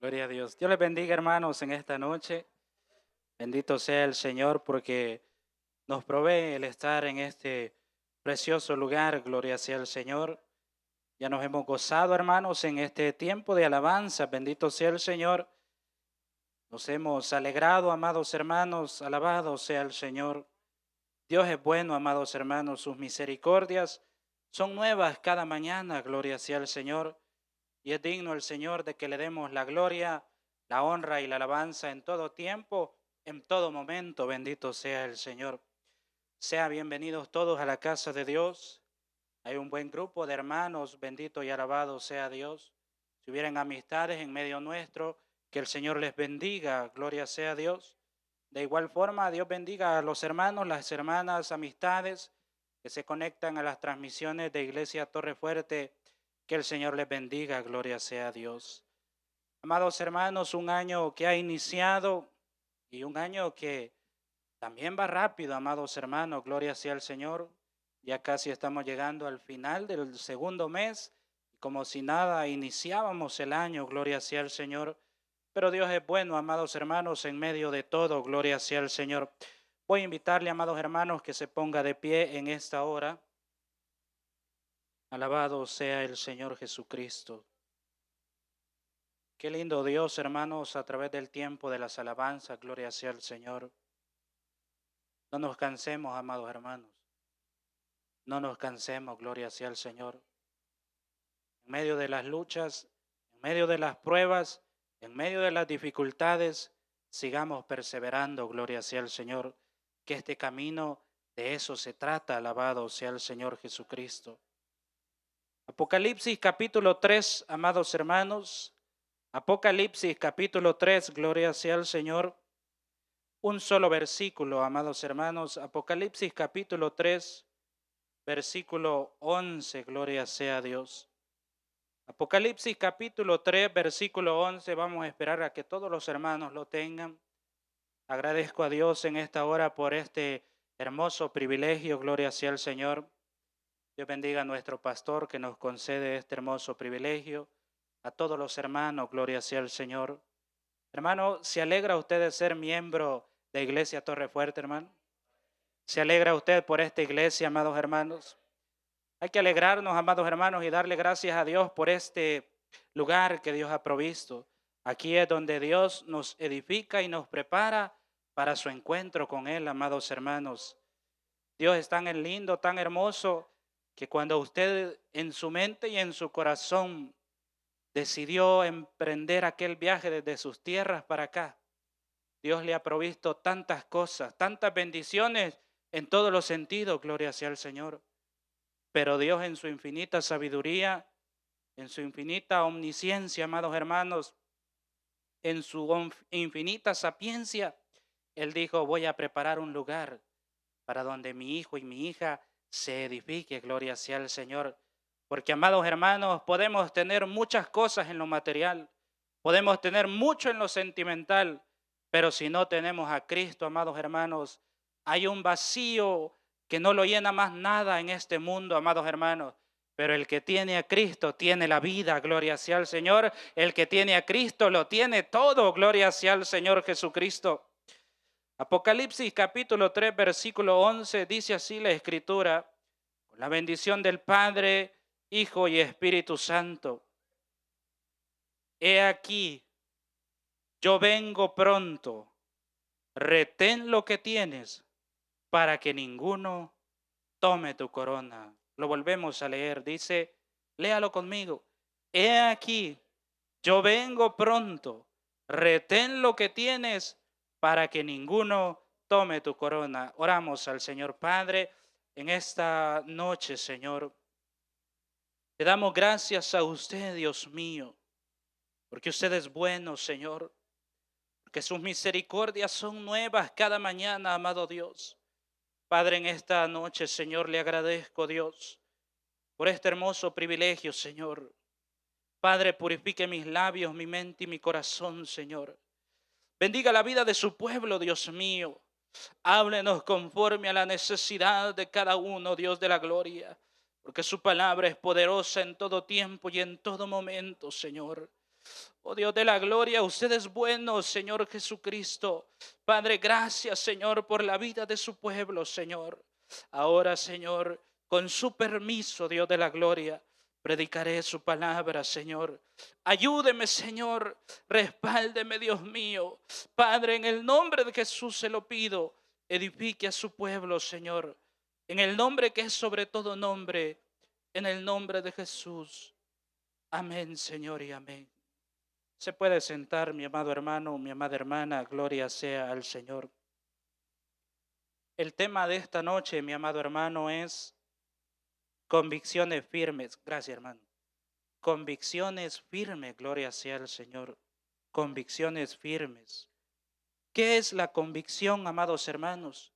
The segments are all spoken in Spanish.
Gloria a Dios. Dios les bendiga, hermanos, en esta noche. Bendito sea el Señor porque nos provee el estar en este precioso lugar. Gloria sea el Señor. Ya nos hemos gozado, hermanos, en este tiempo de alabanza. Bendito sea el Señor. Nos hemos alegrado, amados hermanos. Alabado sea el Señor. Dios es bueno, amados hermanos. Sus misericordias son nuevas cada mañana. Gloria sea el Señor. Y es digno el Señor de que le demos la gloria, la honra y la alabanza en todo tiempo, en todo momento. Bendito sea el Señor. Sean bienvenidos todos a la casa de Dios. Hay un buen grupo de hermanos, bendito y alabado sea Dios. Si hubieran amistades en medio nuestro, que el Señor les bendiga, gloria sea a Dios. De igual forma, Dios bendiga a los hermanos, las hermanas, amistades que se conectan a las transmisiones de Iglesia Torre Fuerte. Que el Señor les bendiga, gloria sea a Dios. Amados hermanos, un año que ha iniciado y un año que también va rápido, amados hermanos, gloria sea al Señor. Ya casi estamos llegando al final del segundo mes y como si nada iniciábamos el año, gloria sea al Señor. Pero Dios es bueno, amados hermanos, en medio de todo, gloria sea al Señor. Voy a invitarle, amados hermanos, que se ponga de pie en esta hora. Alabado sea el Señor Jesucristo. Qué lindo Dios, hermanos, a través del tiempo de las alabanzas, gloria sea al Señor. No nos cansemos, amados hermanos. No nos cansemos, gloria sea al Señor. En medio de las luchas, en medio de las pruebas, en medio de las dificultades, sigamos perseverando, gloria sea al Señor. Que este camino de eso se trata, alabado sea el Señor Jesucristo. Apocalipsis capítulo 3, amados hermanos. Apocalipsis capítulo 3, gloria sea al Señor. Un solo versículo, amados hermanos. Apocalipsis capítulo 3, versículo 11, gloria sea a Dios. Apocalipsis capítulo 3, versículo 11, vamos a esperar a que todos los hermanos lo tengan. Agradezco a Dios en esta hora por este hermoso privilegio, gloria sea al Señor. Dios bendiga a nuestro pastor que nos concede este hermoso privilegio. A todos los hermanos, gloria sea al Señor. Hermano, ¿se alegra usted de ser miembro de Iglesia Torre Fuerte, hermano? ¿Se alegra usted por esta iglesia, amados hermanos? Hay que alegrarnos, amados hermanos, y darle gracias a Dios por este lugar que Dios ha provisto. Aquí es donde Dios nos edifica y nos prepara para su encuentro con Él, amados hermanos. Dios es tan lindo, tan hermoso, que cuando usted en su mente y en su corazón decidió emprender aquel viaje desde sus tierras para acá, Dios le ha provisto tantas cosas, tantas bendiciones en todos los sentidos, gloria sea al Señor. Pero Dios en su infinita sabiduría, en su infinita omnisciencia, amados hermanos, en su infinita sapiencia, Él dijo, voy a preparar un lugar para donde mi hijo y mi hija se edifique, gloria sea al Señor. Porque, amados hermanos, podemos tener muchas cosas en lo material, podemos tener mucho en lo sentimental, pero si no tenemos a Cristo, amados hermanos, hay un vacío que no lo llena más nada en este mundo, amados hermanos. Pero el que tiene a Cristo tiene la vida, gloria sea al Señor. El que tiene a Cristo lo tiene todo, gloria sea al Señor Jesucristo. Apocalipsis capítulo 3, versículo 11, dice así la Escritura, con la bendición del Padre, Hijo y Espíritu Santo. He aquí, yo vengo pronto, retén lo que tienes para que ninguno tome tu corona. Lo volvemos a leer, dice, léalo conmigo. He aquí, yo vengo pronto, retén lo que tienes para que ninguno tome tu corona. Oramos al Señor Padre en esta noche, Señor. Te damos gracias a usted, Dios mío, porque usted es bueno, Señor, porque sus misericordias son nuevas cada mañana, amado Dios. Padre, en esta noche, Señor, le agradezco, Dios, por este hermoso privilegio, Señor. Padre, purifique mis labios, mi mente y mi corazón, Señor. Bendiga la vida de su pueblo, Dios mío. Háblenos conforme a la necesidad de cada uno, Dios de la gloria, porque su palabra es poderosa en todo tiempo y en todo momento, Señor. Oh Dios de la gloria, usted es bueno, Señor Jesucristo. Padre, gracias, Señor, por la vida de su pueblo, Señor. Ahora, Señor, con su permiso, Dios de la gloria, predicaré su palabra, Señor. Ayúdeme, Señor. Respáldeme, Dios mío. Padre, en el nombre de Jesús se lo pido. Edifique a su pueblo, Señor. En el nombre que es sobre todo nombre. En el nombre de Jesús. Amén, Señor, y amén. Se puede sentar, mi amado hermano, mi amada hermana. Gloria sea al Señor. El tema de esta noche, mi amado hermano, es convicciones firmes. Gracias, hermano. Convicciones firmes, gloria sea al Señor. Convicciones firmes. ¿Qué es la convicción, amados hermanos?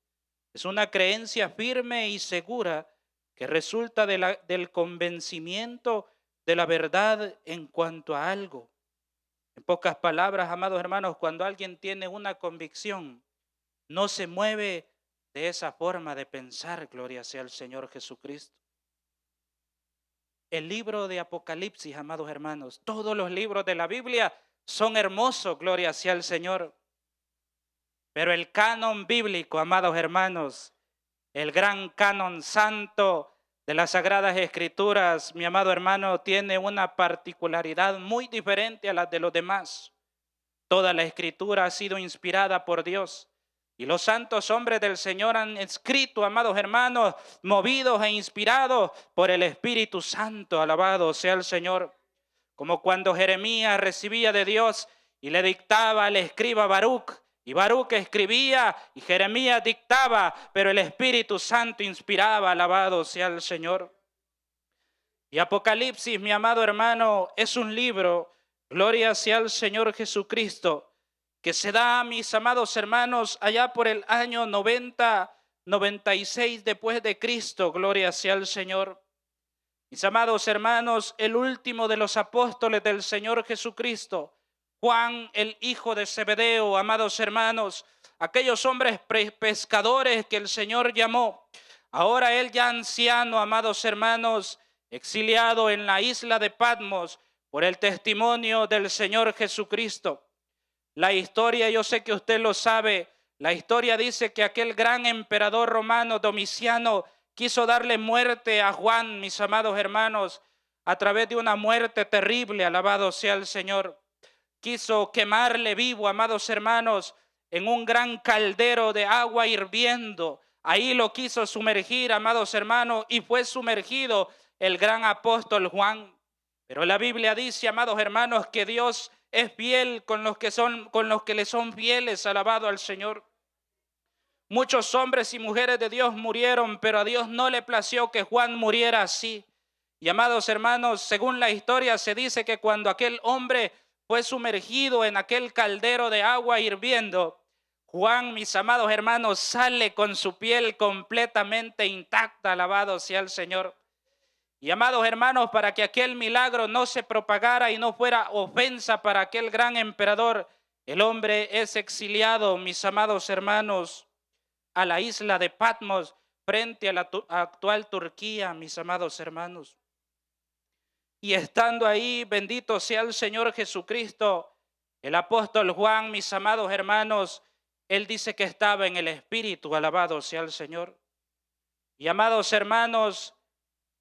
Es una creencia firme y segura que resulta del convencimiento de la verdad en cuanto a algo. En pocas palabras, amados hermanos, cuando alguien tiene una convicción, no se mueve de esa forma de pensar, gloria sea al Señor Jesucristo. El libro de Apocalipsis, amados hermanos, todos los libros de la Biblia son hermosos, gloria sea al Señor. Pero el canon bíblico, amados hermanos, el gran canon santo de las Sagradas Escrituras, mi amado hermano, tiene una particularidad muy diferente a la de los demás. Toda la Escritura ha sido inspirada por Dios. Y los santos hombres del Señor han escrito, amados hermanos, movidos e inspirados por el Espíritu Santo. Alabado sea el Señor. Como cuando Jeremías recibía de Dios y le dictaba al escriba Baruch. Y Baruch escribía y Jeremías dictaba, pero el Espíritu Santo inspiraba. Alabado sea el Señor. Y Apocalipsis, mi amado hermano, es un libro, gloria sea al Señor Jesucristo, que se da, mis amados hermanos, allá por el año 96 después de Cristo, gloria sea al Señor. Mis amados hermanos, el último de los apóstoles del Señor Jesucristo, Juan, el hijo de Zebedeo, amados hermanos, aquellos hombres pescadores que el Señor llamó, ahora él ya anciano, amados hermanos, exiliado en la isla de Patmos por el testimonio del Señor Jesucristo. La historia, yo sé que usted lo sabe, la historia dice que aquel gran emperador romano Domiciano quiso darle muerte a Juan, mis amados hermanos, a través de una muerte terrible, alabado sea el Señor. Quiso quemarle vivo, amados hermanos, en un gran caldero de agua hirviendo. Ahí lo quiso sumergir, amados hermanos, y fue sumergido el gran apóstol Juan. Pero la Biblia dice, amados hermanos, que Dios es fiel con los que le son fieles, alabado al Señor. Muchos hombres y mujeres de Dios murieron, pero a Dios no le plació que Juan muriera así. Y amados hermanos, según la historia se dice que cuando aquel hombre fue sumergido en aquel caldero de agua hirviendo, Juan, mis amados hermanos, sale con su piel completamente intacta, alabado sea el Señor. Y amados hermanos, para que aquel milagro no se propagara y no fuera ofensa para aquel gran emperador, el hombre es exiliado, mis amados hermanos, a la isla de Patmos, frente a la actual Turquía, mis amados hermanos. Y estando ahí, bendito sea el Señor Jesucristo, el apóstol Juan, mis amados hermanos, él dice que estaba en el Espíritu, alabado sea el Señor. Y amados hermanos,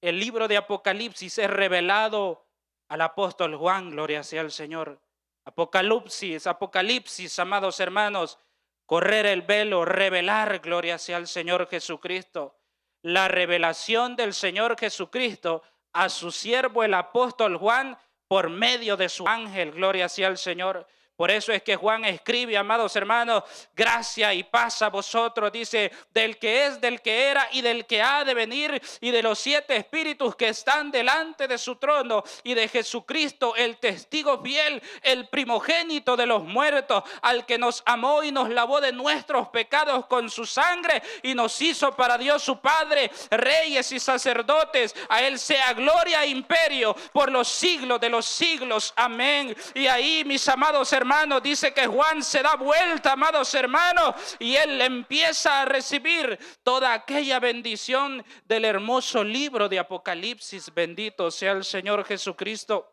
el libro de Apocalipsis es revelado al apóstol Juan, gloria sea al Señor. Apocalipsis, amados hermanos, correr el velo, revelar, gloria sea al Señor Jesucristo. La revelación del Señor Jesucristo a su siervo el apóstol Juan por medio de su ángel, gloria sea al Señor. Por eso es que Juan escribe, amados hermanos, gracia y paz a vosotros, dice, del que es, del que era y del que ha de venir, y de los 7 espíritus que están delante de su trono, y de Jesucristo, el testigo fiel, el primogénito de los muertos, al que nos amó y nos lavó de nuestros pecados con su sangre, y nos hizo para Dios su Padre, reyes y sacerdotes. A él sea gloria e imperio por los siglos de los siglos. Amén. Y ahí, mis amados hermanos, dice que Juan se da vuelta, amados hermanos, y él empieza a recibir toda aquella bendición del hermoso libro de Apocalipsis. Bendito sea el Señor Jesucristo.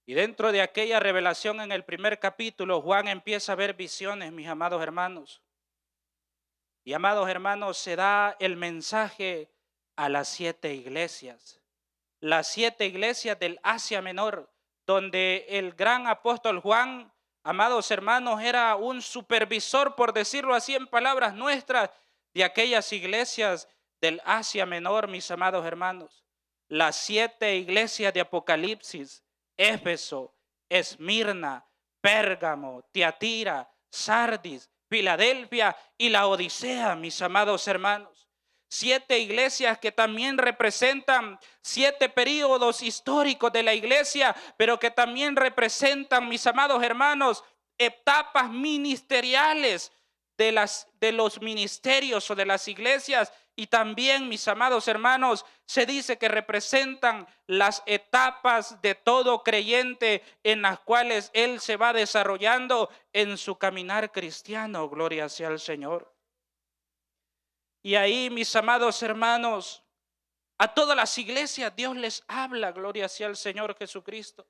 Y dentro de aquella revelación en el primer capítulo, Juan empieza a ver visiones, mis amados hermanos. Y amados hermanos, se da el mensaje a las 7 iglesias. Las 7 iglesias del Asia Menor, donde el gran apóstol Juan, amados hermanos, era un supervisor, por decirlo así en palabras nuestras, de aquellas iglesias del Asia Menor, mis amados hermanos. Las 7 iglesias de Apocalipsis: Éfeso, Esmirna, Pérgamo, Tiatira, Sardis, Filadelfia y la Odisea, mis amados hermanos. 7 iglesias que también representan 7 períodos históricos de la iglesia, pero que también representan, mis amados hermanos, etapas ministeriales de los ministerios o de las iglesias. Y también, mis amados hermanos, se dice que representan las etapas de todo creyente en las cuales él se va desarrollando en su caminar cristiano. Gloria sea al Señor. Y ahí, mis amados hermanos, a todas las iglesias Dios les habla, gloria sea al Señor Jesucristo.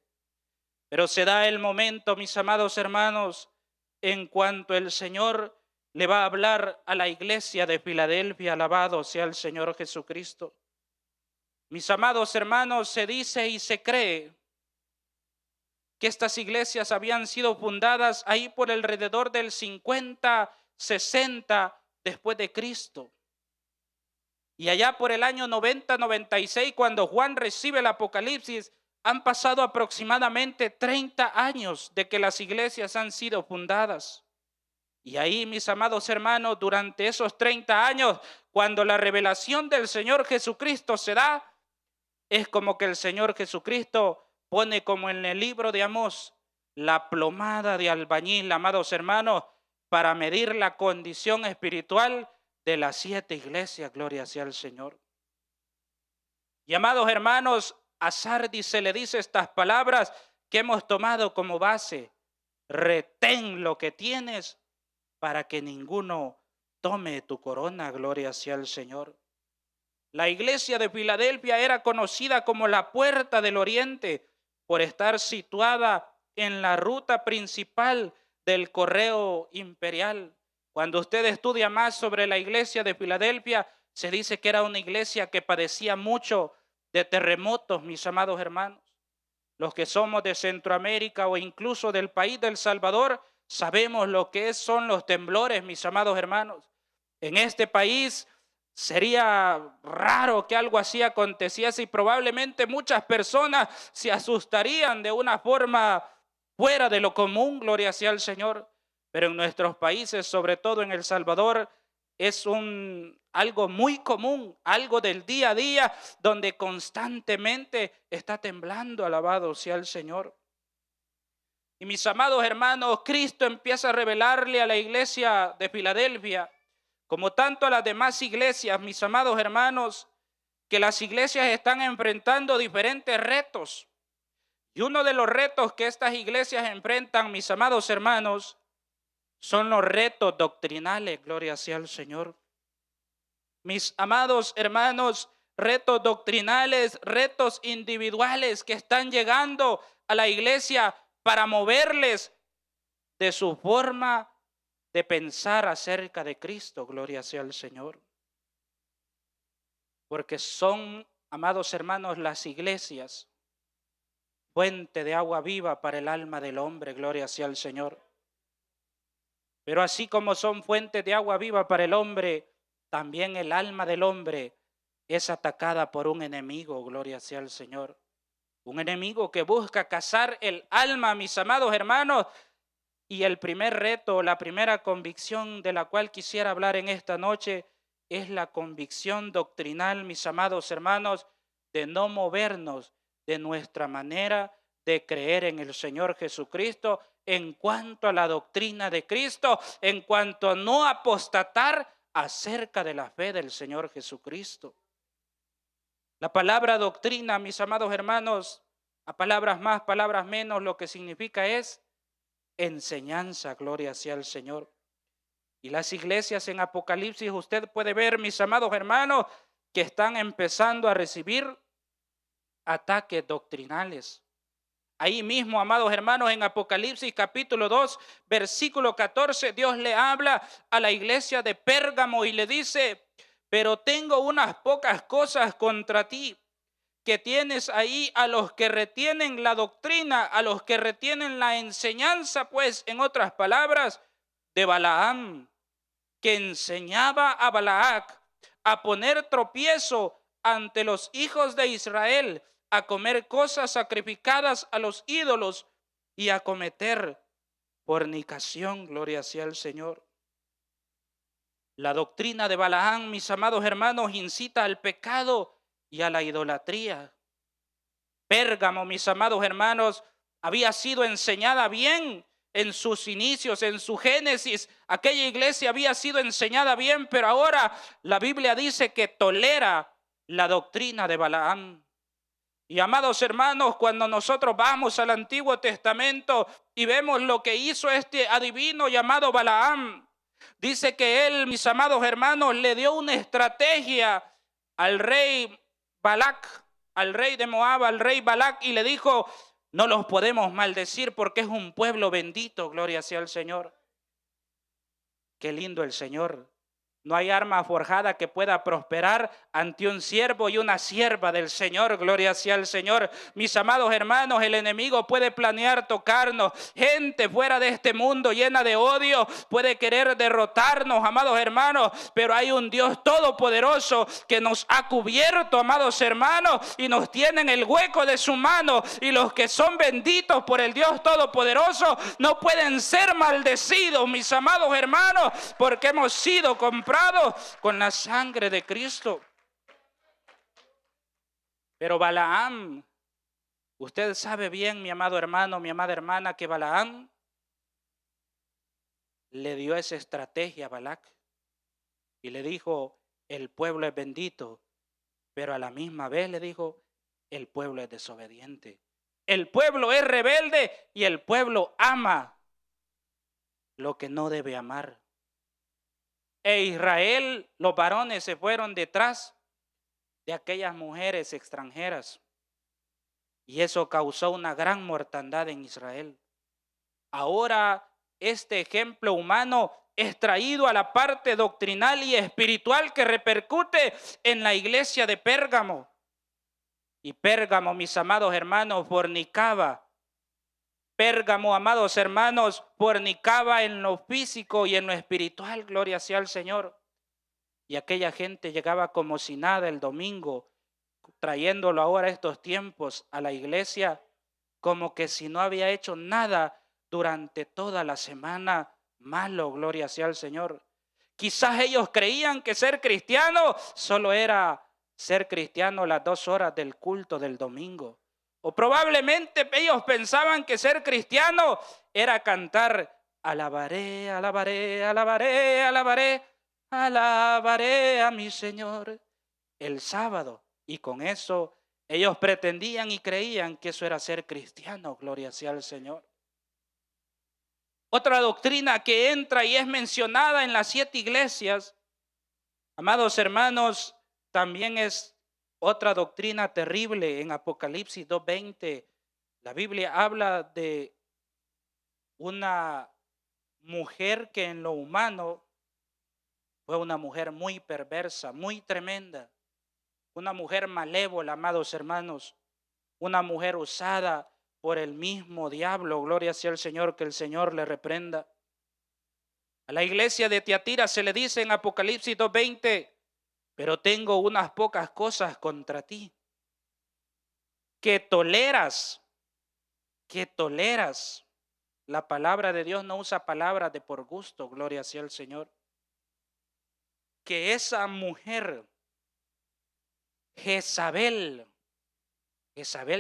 Pero se da el momento, mis amados hermanos, en cuanto el Señor le va a hablar a la iglesia de Filadelfia. Alabado sea el Señor Jesucristo. Mis amados hermanos, se dice y se cree que estas iglesias habían sido fundadas ahí por alrededor del 50, 60 después de Cristo. Y allá por el año 90, 96, cuando Juan recibe el Apocalipsis, han pasado aproximadamente 30 años de que las iglesias han sido fundadas. Y ahí, mis amados hermanos, durante esos 30 años, cuando la revelación del Señor Jesucristo se da, es como que el Señor Jesucristo pone como en el libro de Amós la plomada de albañil, amados hermanos, para medir la condición espiritual de las 7 iglesias. Gloria sea al Señor. Y amados hermanos, a Sardis se le dice estas palabras que hemos tomado como base: retén lo que tienes para que ninguno tome tu corona. Gloria sea al Señor. La iglesia de Filadelfia era conocida como la puerta del oriente por estar situada en la ruta principal del correo imperial. Cuando usted estudia más sobre la iglesia de Filadelfia, se dice que era una iglesia que padecía mucho de terremotos, mis amados hermanos. Los que somos de Centroamérica o incluso del país del Salvador, sabemos lo que son los temblores, mis amados hermanos. En este país sería raro que algo así aconteciese y probablemente muchas personas se asustarían de una forma fuera de lo común, gloria sea al Señor. Pero en nuestros países, sobre todo en El Salvador, es algo muy común, algo del día a día, donde constantemente está temblando. Alabado sea el Señor. Y mis amados hermanos, Cristo empieza a revelarle a la iglesia de Filadelfia, como tanto a las demás iglesias, mis amados hermanos, que las iglesias están enfrentando diferentes retos. Y uno de los retos que estas iglesias enfrentan, mis amados hermanos, son los retos doctrinales. Gloria sea al Señor. Mis amados hermanos, retos doctrinales, retos individuales que están llegando a la iglesia para moverles de su forma de pensar acerca de Cristo. Gloria sea al Señor. Porque son, amados hermanos, las iglesias fuente de agua viva para el alma del hombre. Gloria sea al Señor. Pero así como son fuentes de agua viva para el hombre, también el alma del hombre es atacada por un enemigo. Gloria sea al Señor. Un enemigo que busca cazar el alma, mis amados hermanos. Y el primer reto, la primera convicción de la cual quisiera hablar en esta noche es la convicción doctrinal, mis amados hermanos, de no movernos de nuestra manera de creer en el Señor Jesucristo en cuanto a la doctrina de Cristo, en cuanto a no apostatar acerca de la fe del Señor Jesucristo. La palabra doctrina, mis amados hermanos, a palabras más, palabras menos, lo que significa es enseñanza. Gloria sea al Señor. Y las iglesias en Apocalipsis, usted puede ver, mis amados hermanos, que están empezando a recibir ataques doctrinales. Ahí mismo, amados hermanos, en Apocalipsis capítulo 2, versículo 14, Dios le habla a la iglesia de Pérgamo y le dice: pero tengo unas pocas cosas contra ti, que tienes ahí a los que retienen la doctrina, a los que retienen la enseñanza, pues, en otras palabras, de Balaam, que enseñaba a Balac a poner tropiezo ante los hijos de Israel, a comer cosas sacrificadas a los ídolos y a cometer fornicación. Gloria sea al Señor. La doctrina de Balaam, mis amados hermanos, incita al pecado y a la idolatría. Pérgamo, mis amados hermanos, había sido enseñada bien en sus inicios, en su génesis. Aquella iglesia había sido enseñada bien, pero ahora la Biblia dice que tolera la doctrina de Balaam. Y amados hermanos, cuando nosotros vamos al Antiguo Testamento y vemos lo que hizo este adivino llamado Balaam, dice que él, mis amados hermanos, le dio una estrategia al rey Balac, al rey de Moab, al rey Balac, y le dijo: no los podemos maldecir porque es un pueblo bendito, gloria sea al Señor. Qué lindo el Señor. No hay arma forjada que pueda prosperar ante un siervo y una sierva del Señor. Gloria sea al Señor. Mis amados hermanos, el enemigo puede planear tocarnos. Gente fuera de este mundo llena de odio puede querer derrotarnos, amados hermanos. Pero hay un Dios todopoderoso que nos ha cubierto, amados hermanos, y nos tiene en el hueco de su mano. Y los que son benditos por el Dios todopoderoso no pueden ser maldecidos, mis amados hermanos, porque hemos sido comprados con la sangre de Cristo. Pero Balaam, usted sabe bien, mi amado hermano, mi amada hermana, que Balaam le dio esa estrategia a Balac y le dijo: el pueblo es bendito, pero a la misma vez le dijo: el pueblo es desobediente, el pueblo es rebelde y el pueblo ama lo que no debe amar. E Israel, los varones se fueron detrás de aquellas mujeres extranjeras y eso causó una gran mortandad en Israel. Ahora este ejemplo humano es traído a la parte doctrinal y espiritual que repercute en la iglesia de Pérgamo. Y Pérgamo, mis amados hermanos, fornicaba. Pérgamo, amados hermanos, fornicaba en lo físico y en lo espiritual. Gloria sea al Señor. Y aquella gente llegaba como si nada el domingo, trayéndolo ahora estos tiempos a la iglesia, como que si no había hecho nada durante toda la semana malo. Gloria sea al Señor. Quizás ellos creían que ser cristiano solo era ser cristiano las 2 horas del culto del domingo. O probablemente ellos pensaban que ser cristiano era cantar: alabaré, alabaré, alabaré, alabaré, alabaré a mi Señor el sábado. Y con eso ellos pretendían y creían que eso era ser cristiano. Gloria sea al Señor. Otra doctrina que entra y es mencionada en las 7 iglesias, amados hermanos, también es otra doctrina terrible. En Apocalipsis 2:20, la Biblia habla de una mujer que en lo humano fue una mujer muy perversa, muy tremenda, una mujer malévola, amados hermanos, una mujer usada por el mismo diablo. Gloria sea al Señor, que el Señor le reprenda. A la iglesia de Tiatira se le dice en Apocalipsis 2:20: pero tengo unas pocas cosas contra ti, que toleras. La palabra de Dios no usa palabras de por gusto, gloria sea al Señor. Que esa mujer, Jezabel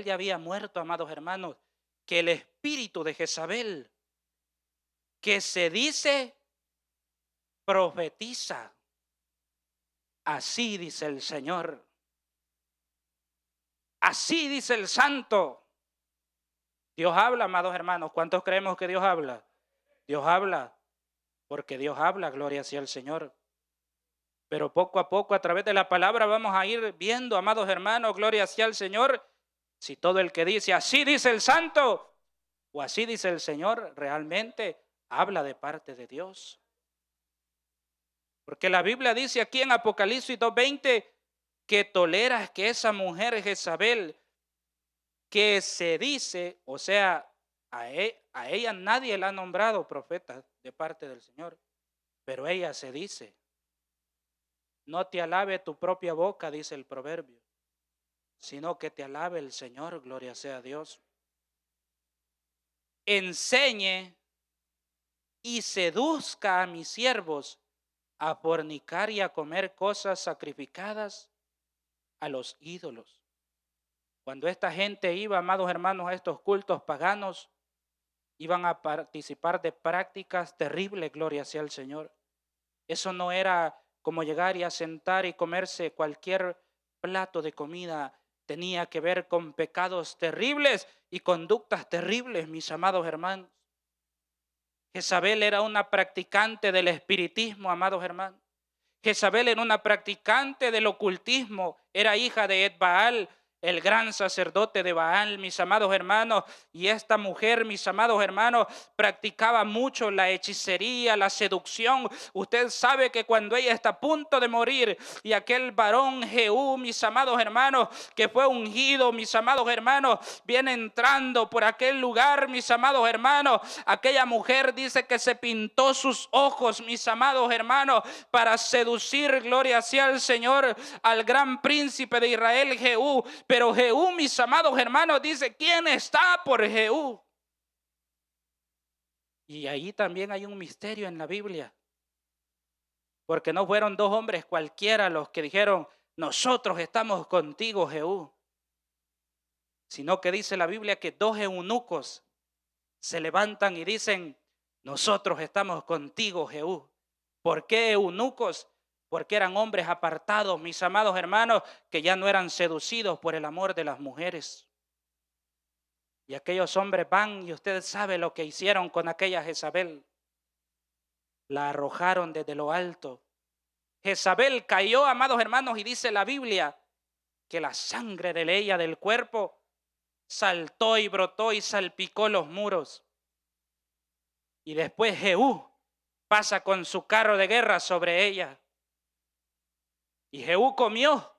ya había muerto, amados hermanos, que el espíritu de Jezabel, que se dice profetiza, así dice el Señor, así dice el Santo. Dios habla, amados hermanos. ¿Cuántos creemos que Dios habla? Dios habla, porque Dios habla, gloria sea al Señor. Pero poco a poco, a través de la palabra, vamos a ir viendo, amados hermanos, gloria sea al Señor, Si todo el que dice así dice el santo o así dice el Señor, realmente habla de parte de Dios. Porque la Biblia dice aquí en Apocalipsis 2:20 que toleras que esa mujer Jezabel, que se dice, o sea, a ella nadie la ha nombrado profeta de parte del Señor, pero ella se dice, no te alabe tu propia boca, dice el proverbio, sino que te alabe el Señor, gloria sea a Dios. Enseñe y seduzca a mis siervos a fornicar y a comer cosas sacrificadas a los ídolos. Cuando esta gente iba, amados hermanos, a estos cultos paganos, iban a participar de prácticas terribles, gloria sea al Señor. Eso no era como llegar y a sentar y comerse cualquier plato de comida. Tenía que ver con pecados terribles y conductas terribles, mis amados hermanos. Jezabel era una practicante del espiritismo, amados hermanos. Jezabel era una practicante del ocultismo, era hija de Ed-Baal, el gran sacerdote de Baal, mis amados hermanos. Y esta mujer, mis amados hermanos, practicaba mucho la hechicería, la seducción. Usted sabe que cuando ella está a punto de morir y aquel varón Jehú, mis amados hermanos, que fue ungido, mis amados hermanos, viene entrando por aquel lugar, mis amados hermanos, aquella mujer dice que se pintó sus ojos, mis amados hermanos, para seducir, gloria sea el Señor, al gran príncipe de Israel, Jehú. Pero Jehú, mis amados hermanos, dice, ¿quién está por Jehú? Y ahí también hay un misterio en la Biblia. Porque no fueron dos hombres cualquiera los que dijeron, nosotros estamos contigo, Jehú. Sino que dice la Biblia que dos eunucos se levantan y dicen, nosotros estamos contigo, Jehú. ¿Por qué eunucos? Porque eran hombres apartados, mis amados hermanos, que ya no eran seducidos por el amor de las mujeres. Y aquellos hombres van, y usted sabe lo que hicieron con aquella Jezabel. La arrojaron desde lo alto. Jezabel cayó, amados hermanos, y dice la Biblia que la sangre de ella del cuerpo saltó y brotó y salpicó los muros. Y después Jehú pasa con su carro de guerra sobre ella. Y Jehú comió.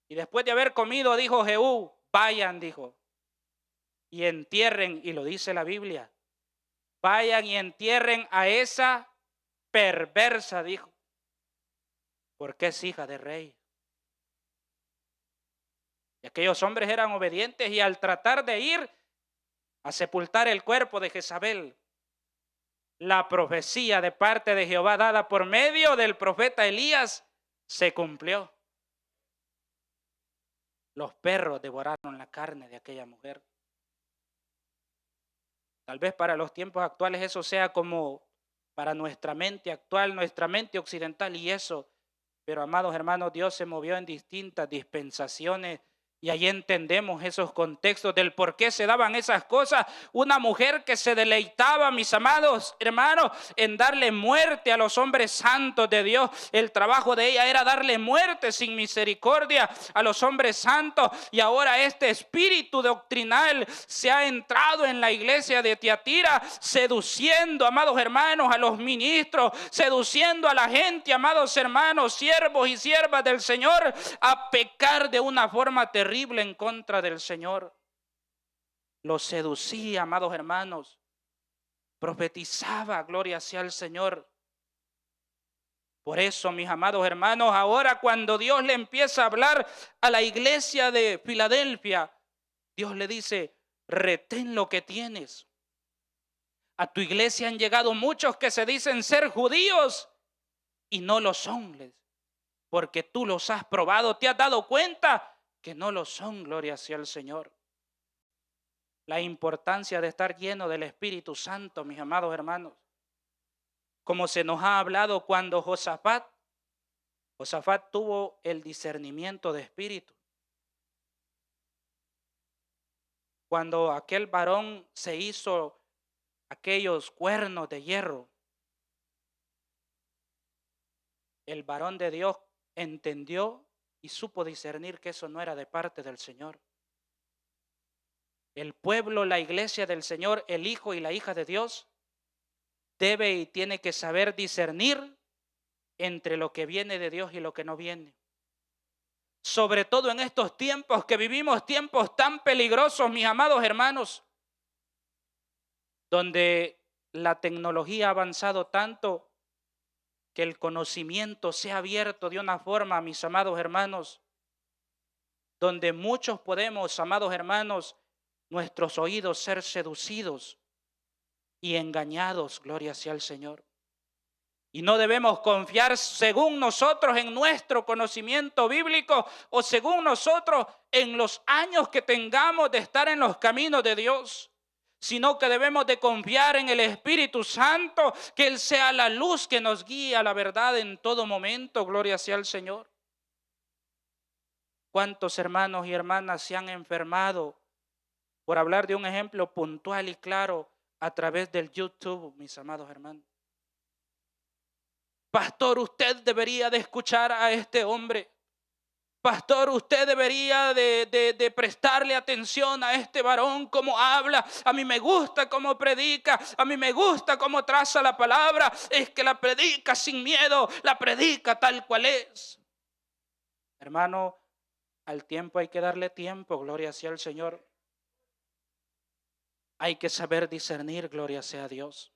Y después de haber comido, dijo Jehú, vayan, dijo, y entierren, y lo dice la Biblia, vayan y entierren a esa perversa, dijo, porque es hija de rey. Y aquellos hombres eran obedientes y al tratar de ir a sepultar el cuerpo de Jezabel, la profecía de parte de Jehová dada por medio del profeta Elías se cumplió. Los perros devoraron la carne de aquella mujer. Tal vez para los tiempos actuales eso sea como para nuestra mente actual, nuestra mente occidental y eso. Pero amados hermanos, Dios se movió en distintas dispensaciones y ahí entendemos esos contextos del por qué se daban esas cosas. Una mujer que se deleitaba, mis amados hermanos, en darle muerte a los hombres santos de Dios. El trabajo de ella era darle muerte sin misericordia a los hombres santos. Y ahora este espíritu doctrinal se ha entrado en la iglesia de Tiatira, seduciendo, amados hermanos, a los ministros, seduciendo a la gente, amados hermanos, siervos y siervas del Señor, a pecar de una forma terrible en contra del Señor. Los seducía, amados hermanos, profetizaba, gloria sea al Señor. Por eso, mis amados hermanos, ahora cuando Dios le empieza a hablar a la iglesia de Filadelfia, Dios le dice, retén lo que tienes. A tu iglesia han llegado muchos que se dicen ser judíos y no lo son, porque tú los has probado, te has dado cuenta que no lo son, gloria sea al Señor. La importancia de estar lleno del Espíritu Santo, mis amados hermanos. Como se nos ha hablado cuando Josafat tuvo el discernimiento de espíritu. Cuando aquel varón se hizo aquellos cuernos de hierro, el varón de Dios entendió y supo discernir que eso no era de parte del Señor. el pueblo, la iglesia del Señor, el hijo y la hija de Dios, debe y tiene que saber discernir entre lo que viene de Dios y lo que no viene. Sobre todo en estos tiempos que vivimos, tiempos tan peligrosos, mis amados hermanos, donde la tecnología ha avanzado tanto que el conocimiento se ha abierto de una forma, mis amados hermanos, donde muchos podemos, amados hermanos, nuestros oídos ser seducidos y engañados, gloria sea al Señor. Y no debemos confiar según nosotros en nuestro conocimiento bíblico o según nosotros en los años que tengamos de estar en los caminos de Dios, sino que debemos de confiar en el Espíritu Santo, que Él sea la luz que nos guía a la verdad en todo momento, gloria sea al Señor. ¿Cuántos hermanos y hermanas se han enfermado, por hablar de un ejemplo puntual y claro, a través del YouTube, mis amados hermanos? Pastor, usted debería de escuchar a este hombre. Pastor, usted debería de prestarle atención a este varón, cómo habla. A mí me gusta cómo predica, a mí me gusta cómo traza la palabra. Es que la predica sin miedo, la predica tal cual es. Hermano, al tiempo hay que darle tiempo, gloria sea al Señor. Hay que saber discernir, gloria sea a Dios.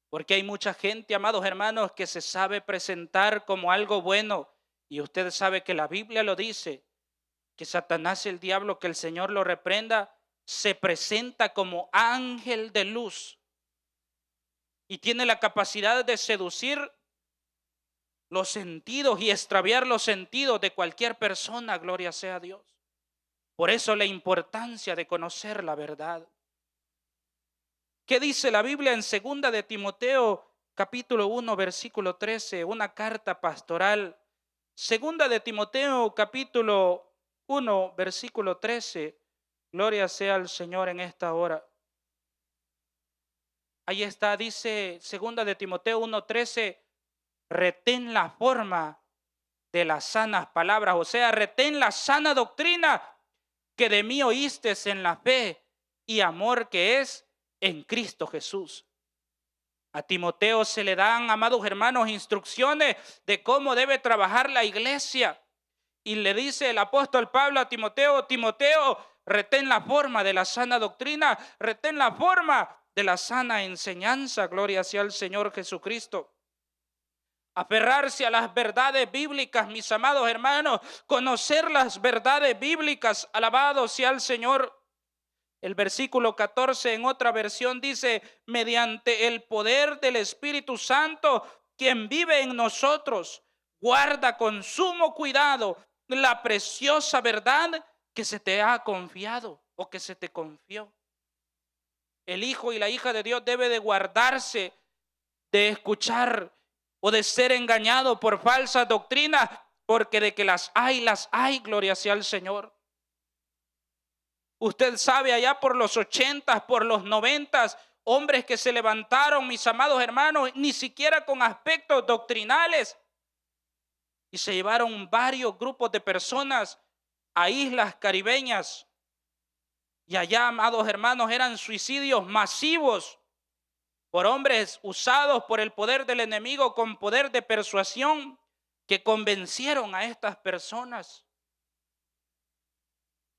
Porque hay mucha gente, amados hermanos, que se sabe presentar como algo bueno. Y usted sabe que la Biblia lo dice, que Satanás, el diablo, que el Señor lo reprenda, se presenta como ángel de luz. Y tiene la capacidad de seducir los sentidos y extraviar los sentidos de cualquier persona, gloria sea a Dios. Por eso la importancia de conocer la verdad. ¿Qué dice la Biblia en 2 de Timoteo, capítulo 1, versículo 13? Una carta pastoral. 2 de Timoteo, capítulo 1, versículo 13. Gloria sea al Señor en esta hora. Ahí está, dice 2 de Timoteo 1, 13. Retén la forma de las sanas palabras, o sea, retén la sana doctrina que de mí oíste en la fe y amor que es en Cristo Jesús. A Timoteo se le dan, amados hermanos, instrucciones de cómo debe trabajar la iglesia. Y le dice el apóstol Pablo a Timoteo, Timoteo, retén la forma de la sana doctrina, retén la forma de la sana enseñanza, gloria sea al Señor Jesucristo. Aferrarse a las verdades bíblicas, mis amados hermanos, conocer las verdades bíblicas, alabado sea el Señor. El versículo 14 en otra versión dice, mediante el poder del Espíritu Santo, quien vive en nosotros, guarda con sumo cuidado la preciosa verdad que se te ha confiado o que se te confió. El hijo y la hija de Dios debe de guardarse de escuchar o de ser engañado por falsas doctrinas, porque de que las hay, gloria sea al Señor. Usted sabe, allá por los 80, por los 90, hombres que se levantaron, mis amados hermanos, ni siquiera con aspectos doctrinales, y se llevaron varios grupos de personas a islas caribeñas. Y allá, amados hermanos, eran suicidios masivos por hombres usados por el poder del enemigo con poder de persuasión que convencieron a estas personas.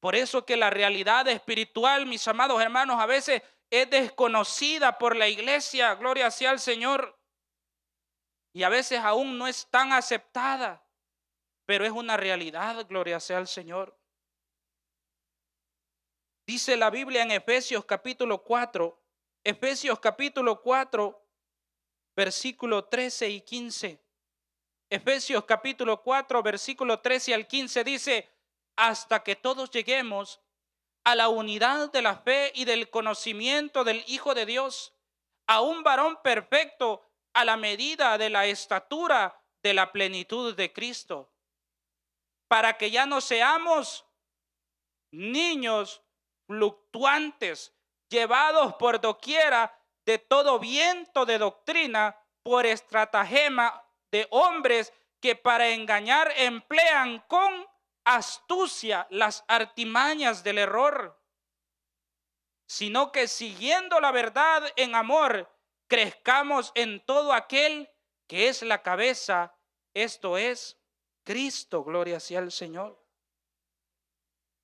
Por eso que la realidad espiritual, mis amados hermanos, a veces es desconocida por la iglesia, gloria sea al Señor, y a veces aún no es tan aceptada, pero es una realidad, gloria sea al Señor. Dice la Biblia en Efesios capítulo 4, versículo 13 y 15. Efesios capítulo 4, versículo 13 al 15 dice, hasta que todos lleguemos a la unidad de la fe y del conocimiento del Hijo de Dios, a un varón perfecto a la medida de la estatura de la plenitud de Cristo, para que ya no seamos niños fluctuantes, llevados por doquiera de todo viento de doctrina, por estratagema de hombres que para engañar emplean con astucia las artimañas del error. sino que siguiendo la verdad en amor, crezcamos en todo aquel que es la cabeza, esto es Cristo, gloria sea al Señor,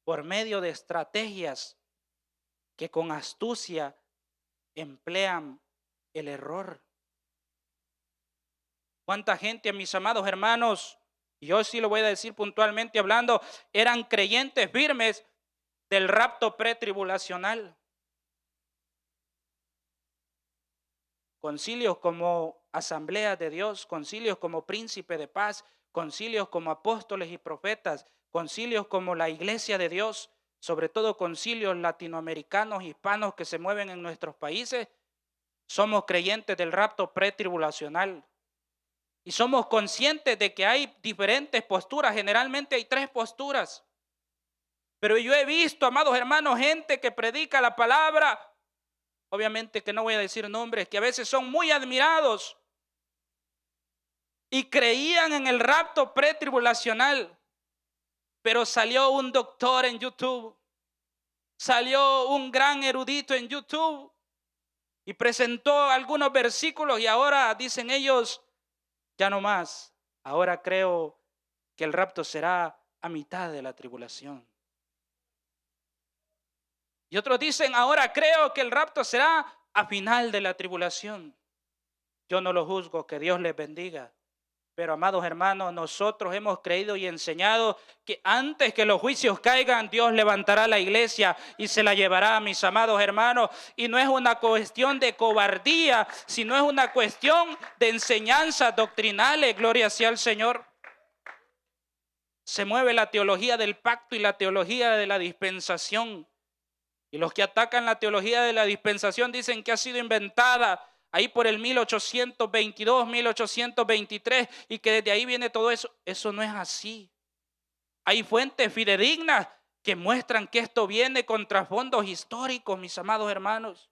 por medio de estrategias que con astucia emplean el error. ¿Cuánta gente, mis amados hermanos, yo sí lo voy a decir puntualmente hablando, eran creyentes firmes del rapto pretribulacional? Concilios como Asamblea de Dios, concilios como Príncipe de Paz, concilios como apóstoles y profetas, concilios como la Iglesia de Dios, sobre todo concilios latinoamericanos, hispanos que se mueven en nuestros países, somos creyentes del rapto pretribulacional. Y somos conscientes de que hay diferentes posturas, generalmente hay 3 posturas. Pero yo he visto, amados hermanos, gente que predica la palabra, obviamente que no voy a decir nombres, que a veces son muy admirados y creían en el rapto pretribulacional, pero salió un doctor en YouTube, salió un gran erudito en YouTube y presentó algunos versículos y ahora dicen ellos, ya no más, ahora creo que el rapto será a mitad de la tribulación. Y otros dicen, ahora creo que el rapto será a final de la tribulación. Yo no lo juzgo, que Dios les bendiga. Pero amados hermanos, nosotros hemos creído y enseñado que antes que los juicios caigan, Dios levantará la iglesia y se la llevará, mis amados hermanos. Y no es una cuestión de cobardía, sino es una cuestión de enseñanzas doctrinales, gloria sea al Señor. Se mueve la teología del pacto y la teología de la dispensación. Y los que atacan la teología de la dispensación dicen que ha sido inventada ahí por el 1822, 1823 y que desde ahí viene todo eso. Eso no es así. Hay fuentes fidedignas que muestran que esto viene con trasfondos históricos, mis amados hermanos.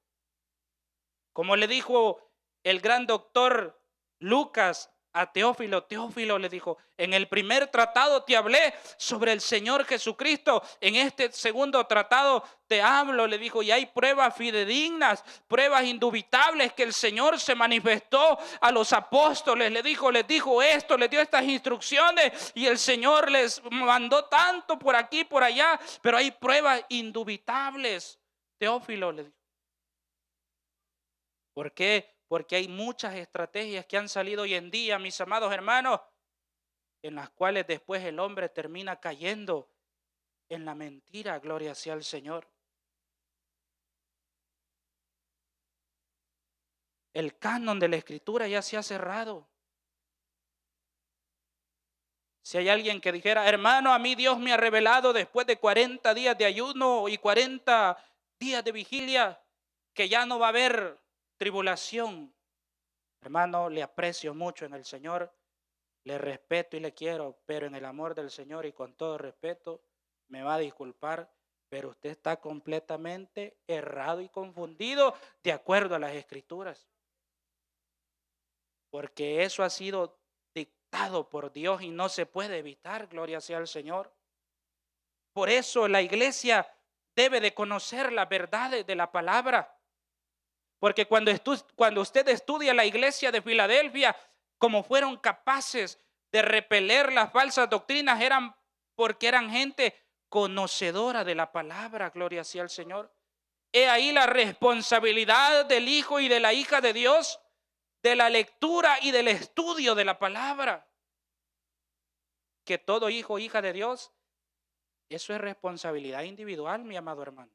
Como le dijo el gran doctor Lucas a Teófilo, Teófilo le dijo, en el primer tratado te hablé sobre el Señor Jesucristo, en este segundo tratado te hablo, le dijo, y hay pruebas fidedignas, pruebas indubitables que el Señor se manifestó a los apóstoles, les dijo esto, les dio estas instrucciones y el Señor les mandó tanto por aquí, por allá, pero hay pruebas indubitables. Teófilo le dijo. ¿Por qué? Porque hay muchas estrategias que han salido hoy en día, mis amados hermanos, en las cuales después el hombre termina cayendo en la mentira, gloria sea al Señor. El canon de la Escritura ya se ha cerrado. Si hay alguien que dijera, hermano, a mí Dios me ha revelado después de 40 días de ayuno y 40 días de vigilia, que ya no va a haber tribulación. Hermano, le aprecio mucho en el Señor, le respeto y le quiero, pero en el amor del Señor y con todo respeto, me va a disculpar, pero usted está completamente errado y confundido de acuerdo a las Escrituras. Porque eso ha sido dictado por Dios y no se puede evitar, gloria sea al Señor. Por eso la iglesia debe de conocer las verdades de la palabra. Porque cuando usted estudia la iglesia de Filadelfia, como fueron capaces de repeler las falsas doctrinas, eran porque eran gente conocedora de la palabra, gloria sea al Señor. He ahí la responsabilidad del hijo y de la hija de Dios, de la lectura y del estudio de la palabra. Que todo hijo o hija de Dios, eso es responsabilidad individual, mi amado hermano.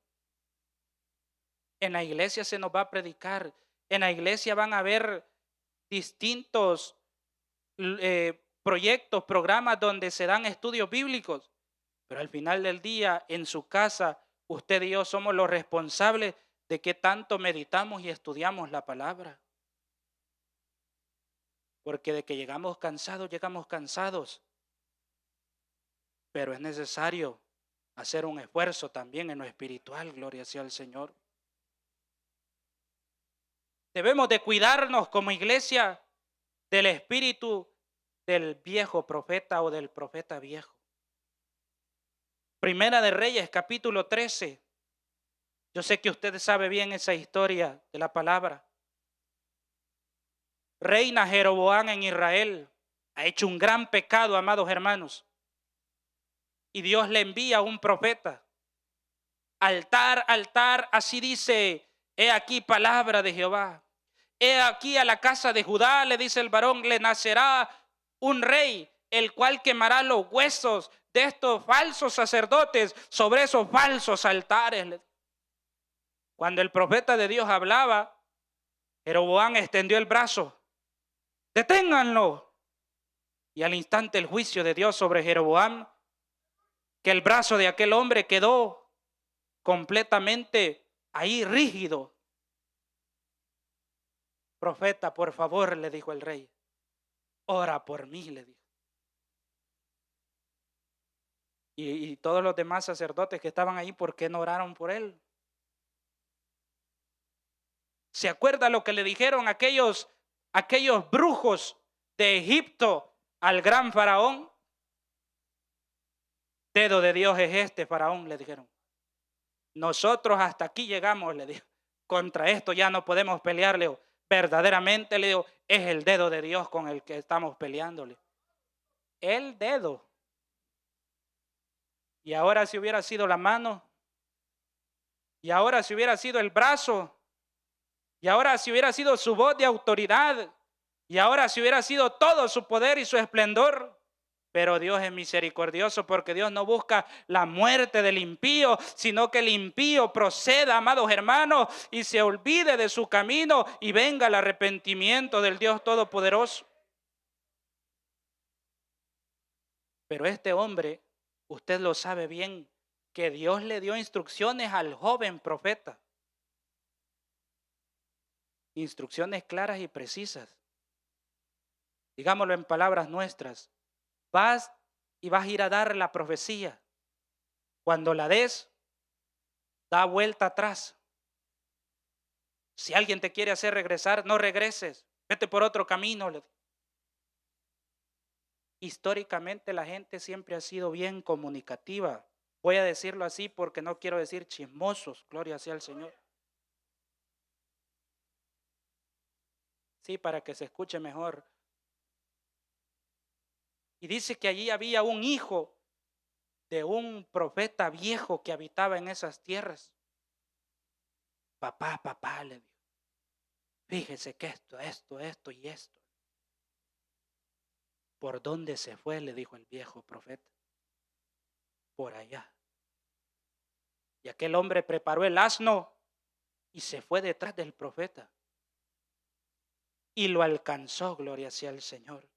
En la iglesia se nos va a predicar, en la iglesia van a haber distintos proyectos, programas donde se dan estudios bíblicos, pero al final del día, en su casa, usted y yo somos los responsables de que tanto meditamos y estudiamos la palabra. Porque de que llegamos cansados, pero es necesario hacer un esfuerzo también en lo espiritual, gloria sea al Señor. Debemos de cuidarnos como iglesia del espíritu del viejo profeta o del profeta viejo. Primera de Reyes, capítulo 13. Yo sé que usted sabe bien esa historia de la palabra. Reina Jeroboam en Israel. Ha hecho un gran pecado, amados hermanos. Y Dios le envía un profeta. Altar, altar, así dice, he aquí palabra de Jehová. He aquí a la casa de Judá, le dice el varón, le nacerá un rey, el cual quemará los huesos de estos falsos sacerdotes sobre esos falsos altares. Cuando el profeta de Dios hablaba, Jeroboam extendió el brazo. Deténganlo. Y al instante el juicio de Dios sobre Jeroboam, que el brazo de aquel hombre quedó completamente ahí rígido. Profeta, por favor, le dijo el rey, ora por mí, le dijo. Y todos los demás sacerdotes que estaban ahí, ¿por qué no oraron por él? ¿Se acuerda lo que le dijeron aquellos brujos de Egipto al gran faraón? Dedo de Dios es este, faraón, le dijeron. Nosotros hasta aquí llegamos, le dijo. Contra esto ya no podemos pelearle. Verdaderamente, le digo, es el dedo de Dios con el que estamos peleándole. El dedo. Y ahora si hubiera sido la mano, y ahora si hubiera sido el brazo, y ahora si hubiera sido su voz de autoridad, y ahora si hubiera sido todo su poder y su esplendor. Pero Dios es misericordioso, porque Dios no busca la muerte del impío, sino que el impío proceda, amados hermanos, y se olvide de su camino y venga el arrepentimiento del Dios Todopoderoso. Pero este hombre, usted lo sabe bien, que Dios le dio instrucciones al joven profeta. Instrucciones claras y precisas. Digámoslo en palabras nuestras. Vas y vas a ir a dar la profecía. Cuando la des, da vuelta atrás. Si alguien te quiere hacer regresar, no regreses. Vete por otro camino. Históricamente la gente siempre ha sido bien comunicativa. Voy a decirlo así porque no quiero decir chismosos. Gloria sea al Señor. Sí, para que se escuche mejor. Y dice que allí había un hijo de un profeta viejo que habitaba en esas tierras. Papá, le dijo, fíjese que esto y esto. ¿Por dónde se fue? Le dijo el viejo profeta. Por allá. Y aquel hombre preparó el asno y se fue detrás del profeta. Y lo alcanzó, gloria sea al Señor.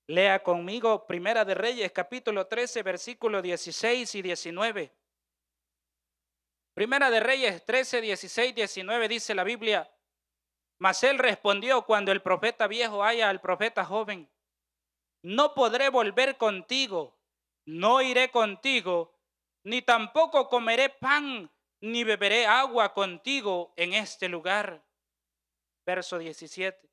Lea conmigo Primera de Reyes, capítulo 13, versículos 16 y 19. Primera de Reyes 13, 16, 19 dice la Biblia. Mas él respondió cuando el profeta viejo haya al profeta joven. No podré volver contigo, no iré contigo, ni tampoco comeré pan, ni beberé agua contigo en este lugar. Verso 17.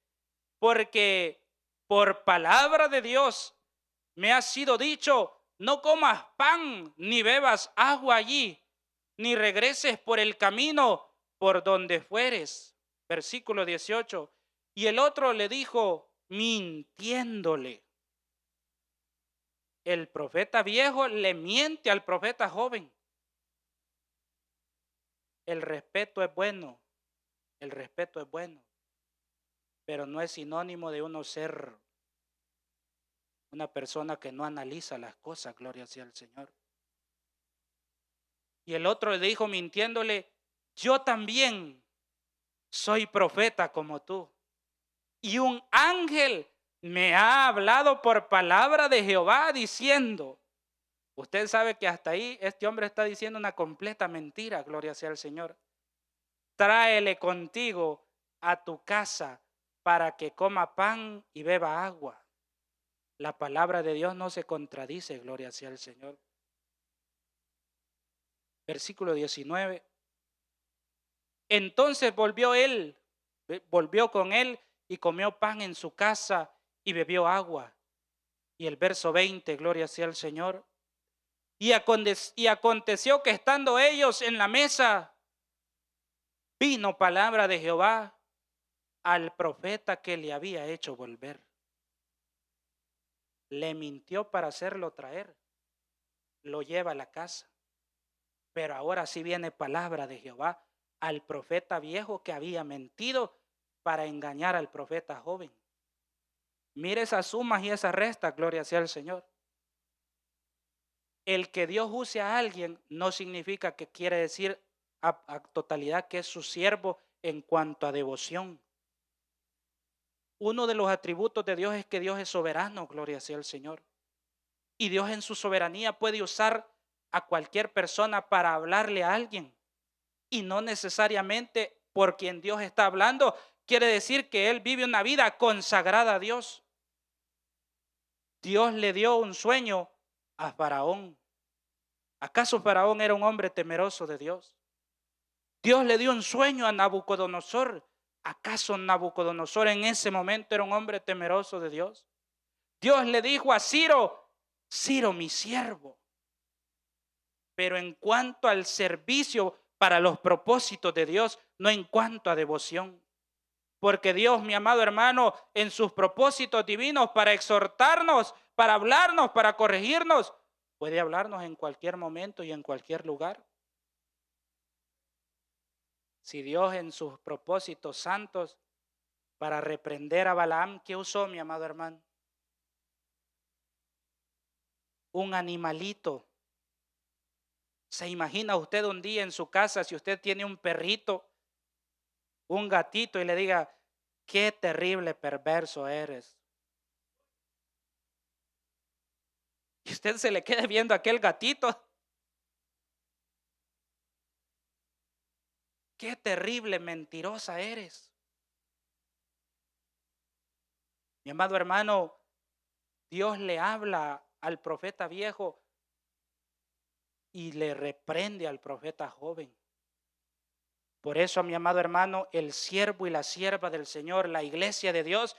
Porque por palabra de Dios me ha sido dicho, no comas pan, ni bebas agua allí, ni regreses por el camino por donde fueres. Versículo 18. Y el otro le dijo, mintiéndole. El profeta viejo le miente al profeta joven. El respeto es bueno, pero no es sinónimo de uno ser una persona que no analiza las cosas, gloria sea al Señor. Y el otro le dijo mintiéndole, yo también soy profeta como tú. Y un ángel me ha hablado por palabra de Jehová diciendo, usted sabe que hasta ahí este hombre está diciendo una completa mentira, gloria sea al Señor. Tráele contigo a tu casa para que coma pan y beba agua. La palabra de Dios no se contradice, gloria sea al Señor. Versículo 19. Entonces volvió con él y comió pan en su casa y bebió agua. Y el verso 20, gloria sea al Señor. Y aconteció que estando ellos en la mesa, vino palabra de Jehová al profeta que le había hecho volver. Le mintió para hacerlo traer, lo lleva a la casa. Pero ahora sí viene palabra de Jehová al profeta viejo que había mentido para engañar al profeta joven. Mire esas sumas y esas restas, gloria sea al Señor. El que Dios use a alguien no significa que quiere decir a totalidad que es su siervo en cuanto a devoción. Uno de los atributos de Dios es que Dios es soberano, gloria sea al Señor. Y Dios en su soberanía puede usar a cualquier persona para hablarle a alguien. Y no necesariamente por quien Dios está hablando quiere decir que él vive una vida consagrada a Dios. Dios le dio un sueño a Faraón. ¿Acaso Faraón era un hombre temeroso de Dios? Dios le dio un sueño a Nabucodonosor. ¿Acaso Nabucodonosor en ese momento era un hombre temeroso de Dios? Dios le dijo a Ciro, Ciro mi siervo. Pero en cuanto al servicio para los propósitos de Dios, no en cuanto a devoción. Porque Dios, mi amado hermano, en sus propósitos divinos para exhortarnos, para hablarnos, para corregirnos, puede hablarnos en cualquier momento y en cualquier lugar. Si Dios en sus propósitos santos para reprender a Balaam, ¿qué usó, mi amado hermano? Un animalito. ¿Se imagina usted un día en su casa, si usted tiene un perrito, un gatito, y le diga, qué terrible perverso eres? Y usted se le quede viendo a aquel gatito. Qué terrible mentirosa eres. Mi amado hermano, Dios le habla al profeta viejo y le reprende al profeta joven. Por eso, mi amado hermano, el siervo y la sierva del Señor, la iglesia de Dios,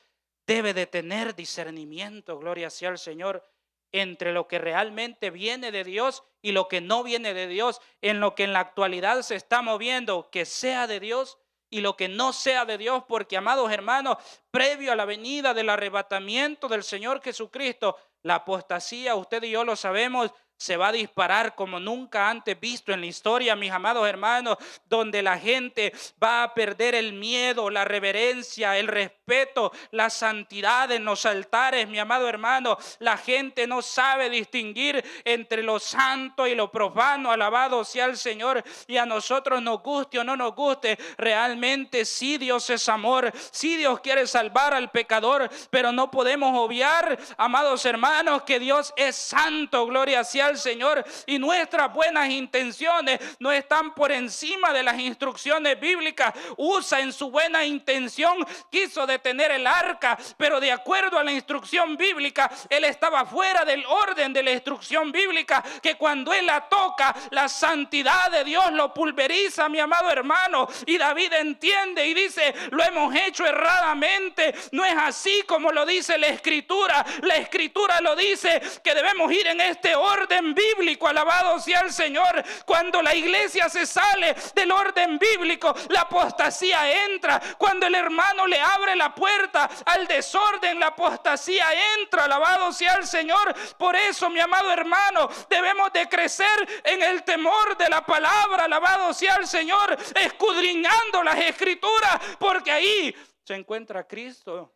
debe de tener discernimiento, gloria sea al Señor, entre lo que realmente viene de Dios y lo que no viene de Dios, en lo que en la actualidad se está moviendo, que sea de Dios y lo que no sea de Dios, porque, amados hermanos, previo a la venida del arrebatamiento del Señor Jesucristo, la apostasía, usted y yo lo sabemos, se va a disparar como nunca antes visto en la historia, mis amados hermanos, donde la gente va a perder el miedo, la reverencia, el respeto, la santidad en los altares, mi amado hermano. La gente no sabe distinguir entre lo santo y lo profano, alabado sea el Señor. Y a nosotros nos guste o no nos guste, realmente sí Dios es amor, sí Dios quiere salvar al pecador, pero no podemos obviar, amados hermanos, que Dios es santo, gloria sea al Señor, y nuestras buenas intenciones no están por encima de las instrucciones bíblicas. Usa en su buena intención quiso detener el arca, pero de acuerdo a la instrucción bíblica, él estaba fuera del orden de la instrucción bíblica, que cuando él la toca, la santidad de Dios lo pulveriza, mi amado hermano. Y David entiende y dice, lo hemos hecho erradamente. No es así como lo dice la Escritura. La Escritura lo dice que debemos ir en este orden bíblico, alabado sea el Señor. Cuando la iglesia se sale del orden bíblico, la apostasía entra. Cuando el hermano le abre la puerta al desorden, la apostasía entra, alabado sea el Señor. Por eso, mi amado hermano, debemos de crecer en el temor de la palabra, alabado sea el Señor, escudriñando las Escrituras, porque ahí se encuentra Cristo.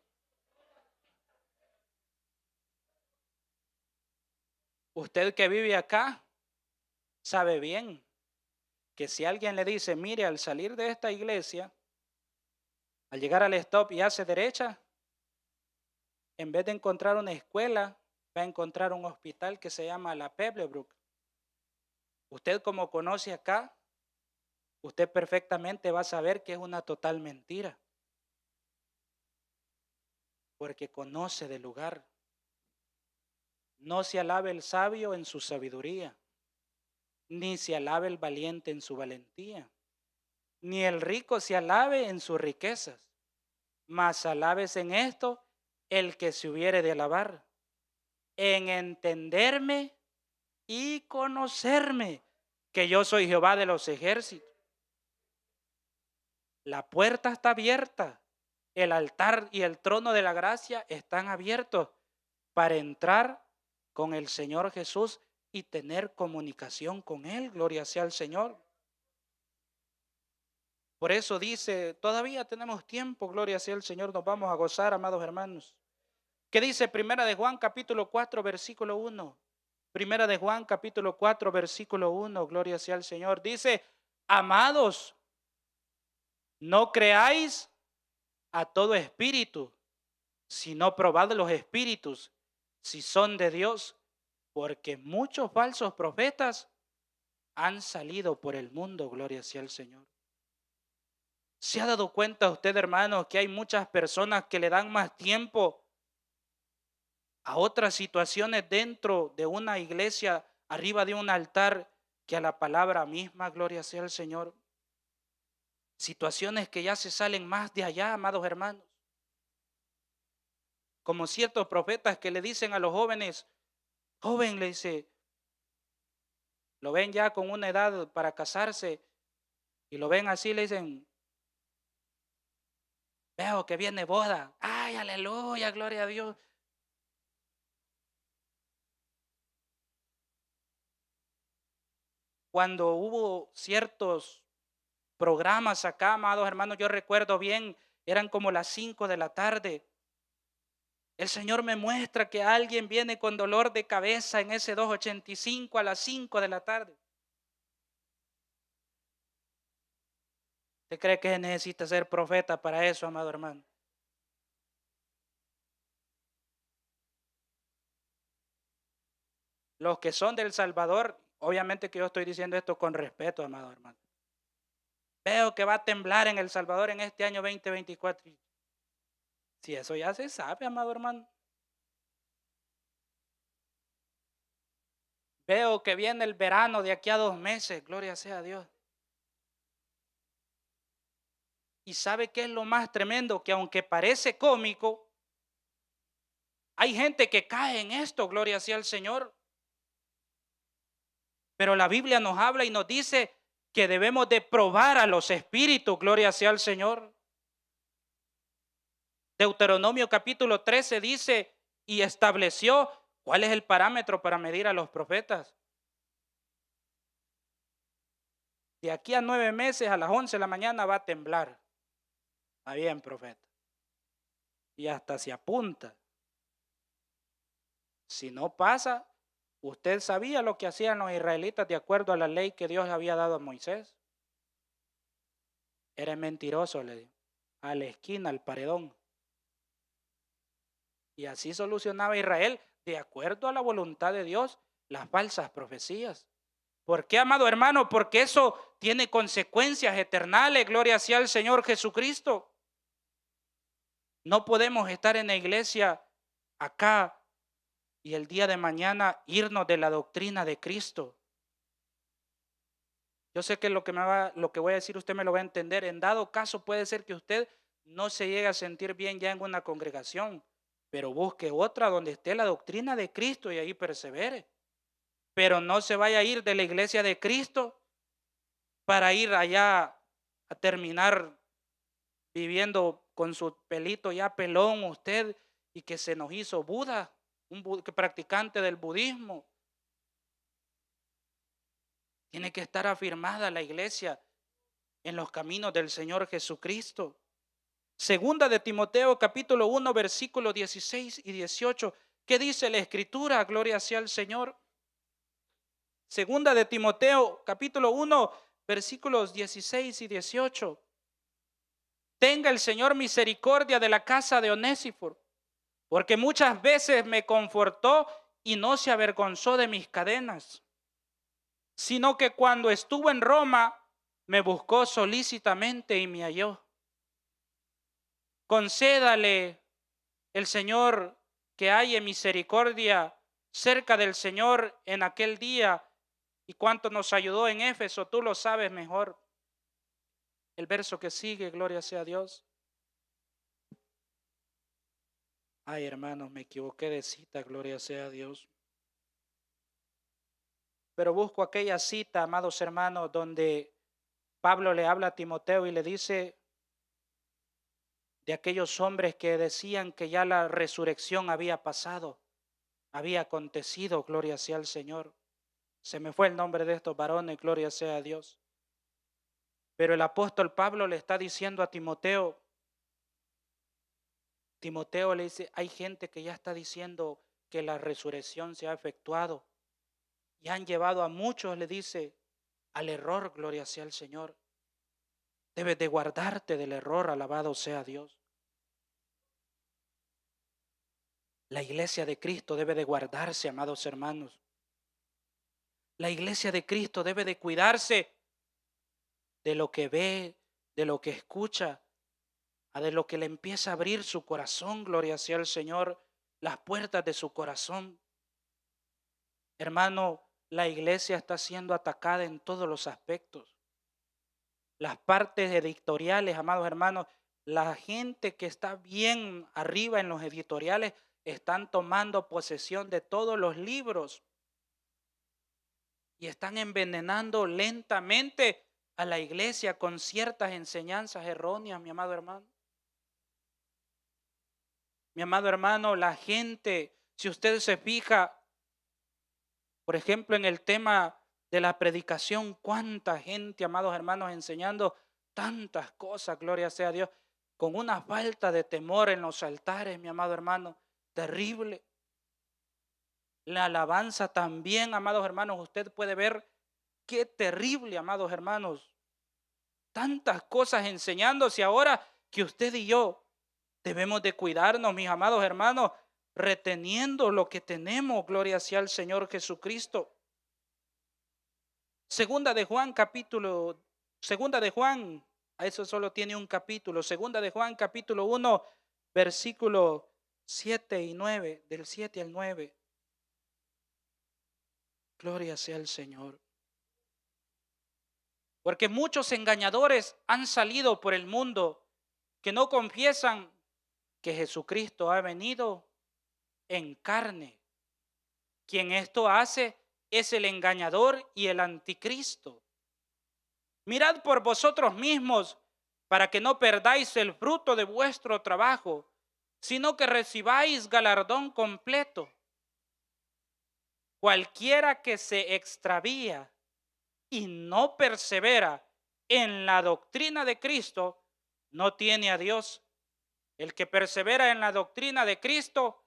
Usted que vive acá sabe bien que si alguien le dice, mire, al salir de esta iglesia, al llegar al stop y hace derecha, en vez de encontrar una escuela, va a encontrar un hospital que se llama la Pebblebrook. Usted como conoce acá, usted perfectamente va a saber que es una total mentira, porque conoce del lugar. No se alabe el sabio en su sabiduría, ni se alabe el valiente en su valentía, ni el rico se alabe en sus riquezas, mas alabes en esto el que se hubiere de alabar, en entenderme y conocerme, que yo soy Jehová de los ejércitos. La puerta está abierta. El altar y el trono de la gracia están abiertos para entrar con el Señor Jesús y tener comunicación con Él. Gloria sea al Señor. Por eso dice, todavía tenemos tiempo, gloria sea al Señor, nos vamos a gozar, amados hermanos. ¿Qué dice Primera de Juan capítulo 4, versículo 1? Primera de Juan capítulo 4, versículo 1, gloria sea al Señor. Dice, amados, no creáis a todo espíritu, sino probad los espíritus, si son de Dios, porque muchos falsos profetas han salido por el mundo, gloria sea al Señor. ¿Se ha dado cuenta usted, hermano, que hay muchas personas que le dan más tiempo a otras situaciones dentro de una iglesia, arriba de un altar, que a la palabra misma, gloria sea al Señor? Situaciones que ya se salen más de allá, amados hermanos. Como ciertos profetas que le dicen a los jóvenes, joven, le dice, lo ven ya con una edad para casarse y lo ven así, le dicen, veo que viene boda. Ay, aleluya, gloria a Dios. Cuando hubo ciertos programas acá, amados hermanos, yo recuerdo bien, eran como las 5 de la tarde. El Señor me muestra que alguien viene con dolor de cabeza en ese 285 a las 5 de la tarde. ¿Usted cree que necesita ser profeta para eso, amado hermano? Los que son del Salvador, obviamente que yo estoy diciendo esto con respeto, amado hermano. Veo que va a temblar en El Salvador en este año 2024. Si eso ya se sabe, amado hermano. Veo que viene el verano de aquí a 2 meses, gloria sea a Dios. Y ¿sabe qué es lo más tremendo? Que aunque parece cómico, hay gente que cae en esto, gloria sea al Señor. Pero la Biblia nos habla y nos dice que debemos de probar a los espíritus, gloria sea al Señor. Deuteronomio capítulo 13 dice, y estableció cuál es el parámetro para medir a los profetas. De aquí a 9 meses a las 11 de la mañana va a temblar. Está bien, profeta. Y hasta se apunta. Si no pasa, usted sabía lo que hacían los israelitas de acuerdo a la ley que Dios había dado a Moisés. Eres mentiroso, le dijo. A la esquina, al paredón. Y así solucionaba Israel, de acuerdo a la voluntad de Dios, las falsas profecías. ¿Por qué, amado hermano? Porque eso tiene consecuencias eternales. Gloria sea al Señor Jesucristo. No podemos estar en la iglesia acá y el día de mañana irnos de la doctrina de Cristo. Yo sé que lo que voy a decir usted me lo va a entender. En dado caso puede ser que usted no se llegue a sentir bien ya en una congregación, pero busque otra donde esté la doctrina de Cristo y ahí persevere. Pero no se vaya a ir de la iglesia de Cristo para ir allá a terminar viviendo con su pelito ya pelón usted y que se nos hizo Buda, practicante del budismo. Tiene que estar afirmada la iglesia en los caminos del Señor Jesucristo. Segunda de Timoteo capítulo 1 versículos 16 y 18. ¿Qué dice la Escritura? Gloria sea al Señor. Segunda de Timoteo capítulo 1 versículos 16 y 18. Tenga el Señor misericordia de la casa de Onésiforo, porque muchas veces me confortó y no se avergonzó de mis cadenas, sino que cuando estuvo en Roma me buscó solícitamente y me halló. Concédale el Señor que haya misericordia cerca del Señor en aquel día, y cuánto nos ayudó en Éfeso, tú lo sabes mejor. El verso que sigue, gloria sea a Dios. Ay, hermanos, me equivoqué de cita, gloria sea a Dios. Pero busco aquella cita, amados hermanos, donde Pablo le habla a Timoteo y le dice, de aquellos hombres que decían que ya la resurrección había pasado, había acontecido, gloria sea al Señor. Se me fue el nombre de estos varones, gloria sea a Dios. Pero el apóstol Pablo le está diciendo a Timoteo, Timoteo le dice, hay gente que ya está diciendo que la resurrección se ha efectuado y han llevado a muchos, le dice, al error, gloria sea al Señor. Debes de guardarte del error, alabado sea Dios. La iglesia de Cristo debe de guardarse, amados hermanos. La iglesia de Cristo debe de cuidarse de lo que ve, de lo que escucha, de lo que le empieza a abrir su corazón, gloria sea al Señor, las puertas de su corazón. Hermano, la iglesia está siendo atacada en todos los aspectos. Las partes editoriales, amados hermanos, la gente que está bien arriba en los editoriales están tomando posesión de todos los libros y están envenenando lentamente a la iglesia con ciertas enseñanzas erróneas, mi amado hermano. Mi amado hermano, la gente, si usted se fija, por ejemplo, en el tema de la predicación, cuánta gente, amados hermanos, enseñando tantas cosas, gloria sea a Dios, con una falta de temor en los altares, mi amado hermano, terrible. La alabanza también, amados hermanos, usted puede ver qué terrible, amados hermanos, tantas cosas enseñándose ahora que usted y yo debemos de cuidarnos, mis amados hermanos, reteniendo lo que tenemos, gloria sea al Señor Jesucristo. Segunda de Juan, a eso solo tiene un capítulo, Segunda de Juan, capítulo 1, versículo 7 y 9, del 7 al 9. Gloria sea al Señor. Porque muchos engañadores han salido por el mundo que no confiesan que Jesucristo ha venido en carne. Quien esto hace es el engañador y el anticristo. Mirad por vosotros mismos para que no perdáis el fruto de vuestro trabajo, sino que recibáis galardón completo. Cualquiera que se extravía y no persevera en la doctrina de Cristo, no tiene a Dios. El que persevera en la doctrina de Cristo,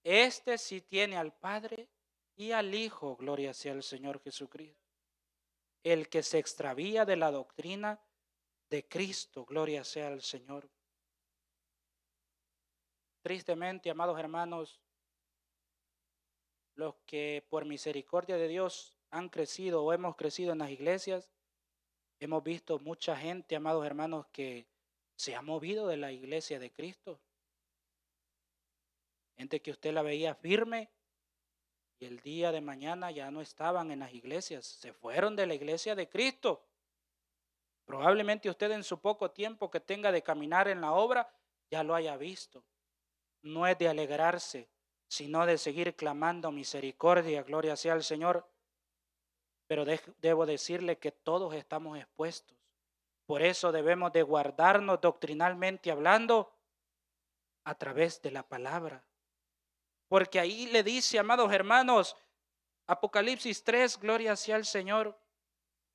este sí tiene al Padre y al Hijo, gloria sea al Señor Jesucristo. El que se extravía de la doctrina de Cristo, gloria sea al Señor. Tristemente, amados hermanos, los que por misericordia de Dios han crecido o hemos crecido en las iglesias, hemos visto mucha gente, amados hermanos, que se ha movido de la iglesia de Cristo. Gente que usted la veía firme y el día de mañana ya no estaban en las iglesias, se fueron de la iglesia de Cristo. Probablemente usted en su poco tiempo que tenga de caminar en la obra ya lo haya visto. No es de alegrarse, sino de seguir clamando misericordia, gloria sea al Señor. Pero debo decirle que todos estamos expuestos. Por eso debemos de guardarnos doctrinalmente hablando a través de la palabra. Porque ahí le dice, amados hermanos, Apocalipsis 3, gloria sea al Señor.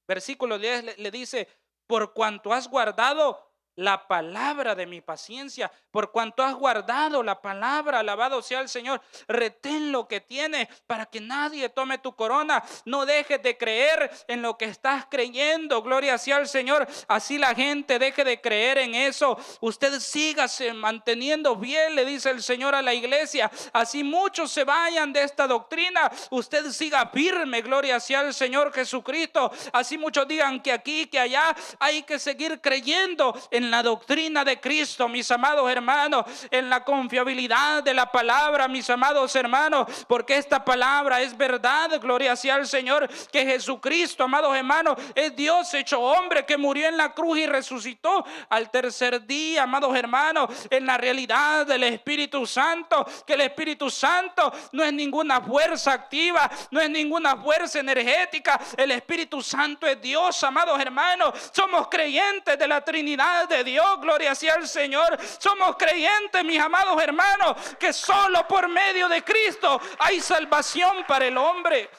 Versículo 10 le dice, por cuanto has guardado la palabra de mi paciencia, por cuanto has guardado la palabra, alabado sea el Señor, retén lo que tienes para que nadie tome tu corona. No dejes de creer en lo que estás creyendo, gloria sea al Señor. Así la gente deje de creer en eso. Usted sígase manteniendo fiel, le dice el Señor a la iglesia. Así muchos se vayan de esta doctrina, usted siga firme, gloria sea al Señor Jesucristo. Así muchos digan que aquí, que allá, hay que seguir creyendo en la doctrina de Cristo, mis amados hermanos, en la confiabilidad de la palabra, mis amados hermanos, porque esta palabra es verdad, gloria sea al Señor, que Jesucristo, amados hermanos, es Dios hecho hombre, que murió en la cruz y resucitó al tercer día, amados hermanos, en la realidad del Espíritu Santo, que el Espíritu Santo no es ninguna fuerza activa, no es ninguna fuerza energética. El Espíritu Santo es Dios, amados hermanos. Somos creyentes de la Trinidad de Dios, gloria sea al Señor. Somos creyentes, mis amados hermanos, que solo por medio de Cristo hay salvación para el hombre.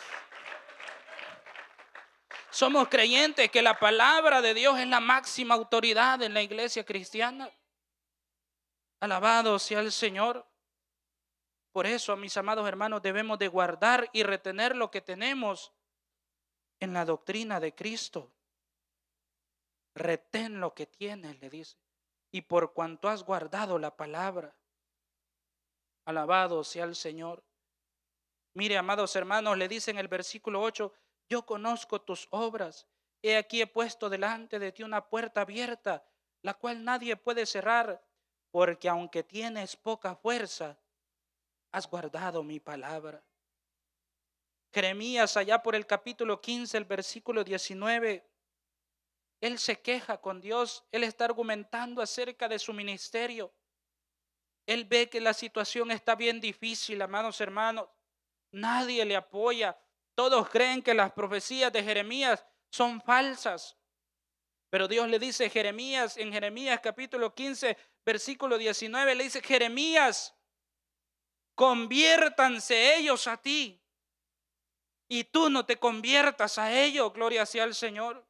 Somos creyentes que la palabra de Dios es la máxima autoridad en la iglesia cristiana. Alabado sea el Señor. Por eso, mis amados hermanos, debemos de guardar y retener lo que tenemos en la doctrina de Cristo. Retén lo que tienes, le dice, y por cuanto has guardado la palabra. Alabado sea el Señor. Mire, amados hermanos, le dice en el versículo 8, yo conozco tus obras. He aquí he puesto delante de ti una puerta abierta, la cual nadie puede cerrar, porque aunque tienes poca fuerza, has guardado mi palabra. Jeremías, allá por el capítulo 15, el versículo 19, él se queja con Dios, él está argumentando acerca de su ministerio. Él ve que la situación está bien difícil, amados hermanos. Nadie le apoya. Todos creen que las profecías de Jeremías son falsas. Pero Dios le dice en Jeremías capítulo 15, versículo 19, le dice, Jeremías, conviértanse ellos a ti y tú no te conviertas a ellos, gloria sea al Señor.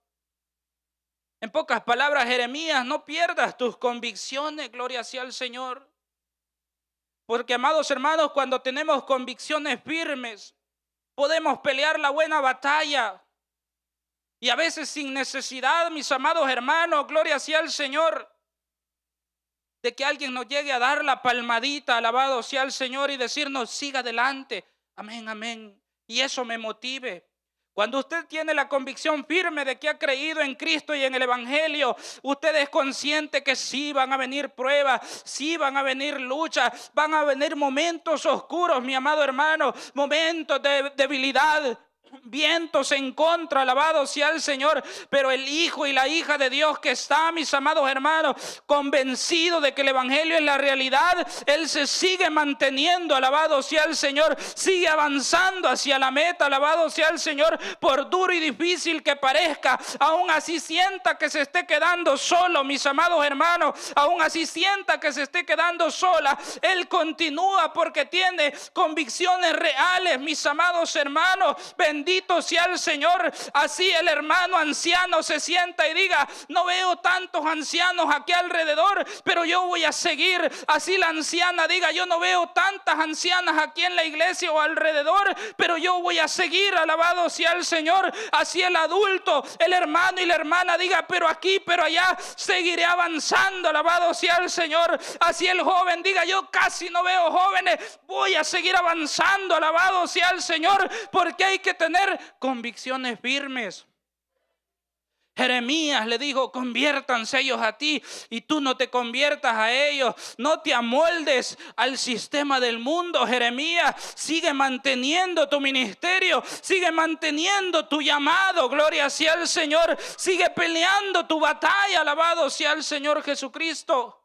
En pocas palabras, Jeremías, no pierdas tus convicciones, gloria sea al Señor. Porque, amados hermanos, cuando tenemos convicciones firmes, podemos pelear la buena batalla. Y a veces sin necesidad, mis amados hermanos, gloria sea al Señor, de que alguien nos llegue a dar la palmadita, alabado sea el Señor, y decirnos, siga adelante, amén, amén, y eso me motive. Cuando usted tiene la convicción firme de que ha creído en Cristo y en el Evangelio, usted es consciente que sí van a venir pruebas, sí van a venir luchas, van a venir momentos oscuros, mi amado hermano, momentos de debilidad, vientos en contra, alabado sea el Señor, pero el hijo y la hija de Dios que está, mis amados hermanos, convencido de que el Evangelio es la realidad, él se sigue manteniendo, alabado sea el Señor, sigue avanzando hacia la meta, alabado sea el Señor, por duro y difícil que parezca, aún así sienta que se esté quedando solo, mis amados hermanos, aún así sienta que se esté quedando sola, él continúa porque tiene convicciones reales, mis amados hermanos. Bendito sea el Señor. Así el hermano anciano se sienta y diga, no veo tantos ancianos aquí alrededor, pero yo voy a seguir. Así la anciana diga, yo no veo tantas ancianas aquí en la iglesia o alrededor, pero yo voy a seguir, alabado sea el Señor. Así el adulto, el hermano y la hermana diga, pero aquí, pero allá, seguiré avanzando, alabado sea el Señor. Así el joven diga, yo casi no veo jóvenes, voy a seguir avanzando, alabado sea el Señor, porque hay que tener convicciones firmes. Jeremías le dijo, conviértanse ellos a ti y tú no te conviertas a ellos, no te amoldes al sistema del mundo. Jeremías, sigue manteniendo tu ministerio, sigue manteniendo tu llamado, gloria sea el Señor, sigue peleando tu batalla, alabado sea el Señor Jesucristo.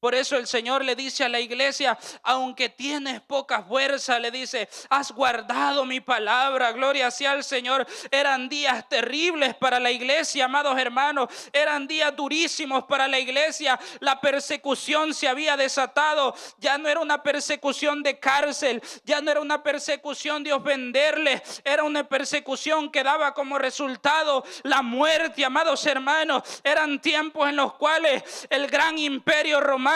Por eso el Señor le dice a la iglesia, aunque tienes poca fuerza, le dice, has guardado mi palabra, gloria sea al Señor. Eran días terribles para la iglesia, amados hermanos, eran días durísimos para la iglesia. La persecución se había desatado, ya no era una persecución de cárcel, ya no era una persecución de ofenderle, era una persecución que daba como resultado la muerte, amados hermanos. Eran tiempos en los cuales el gran imperio romano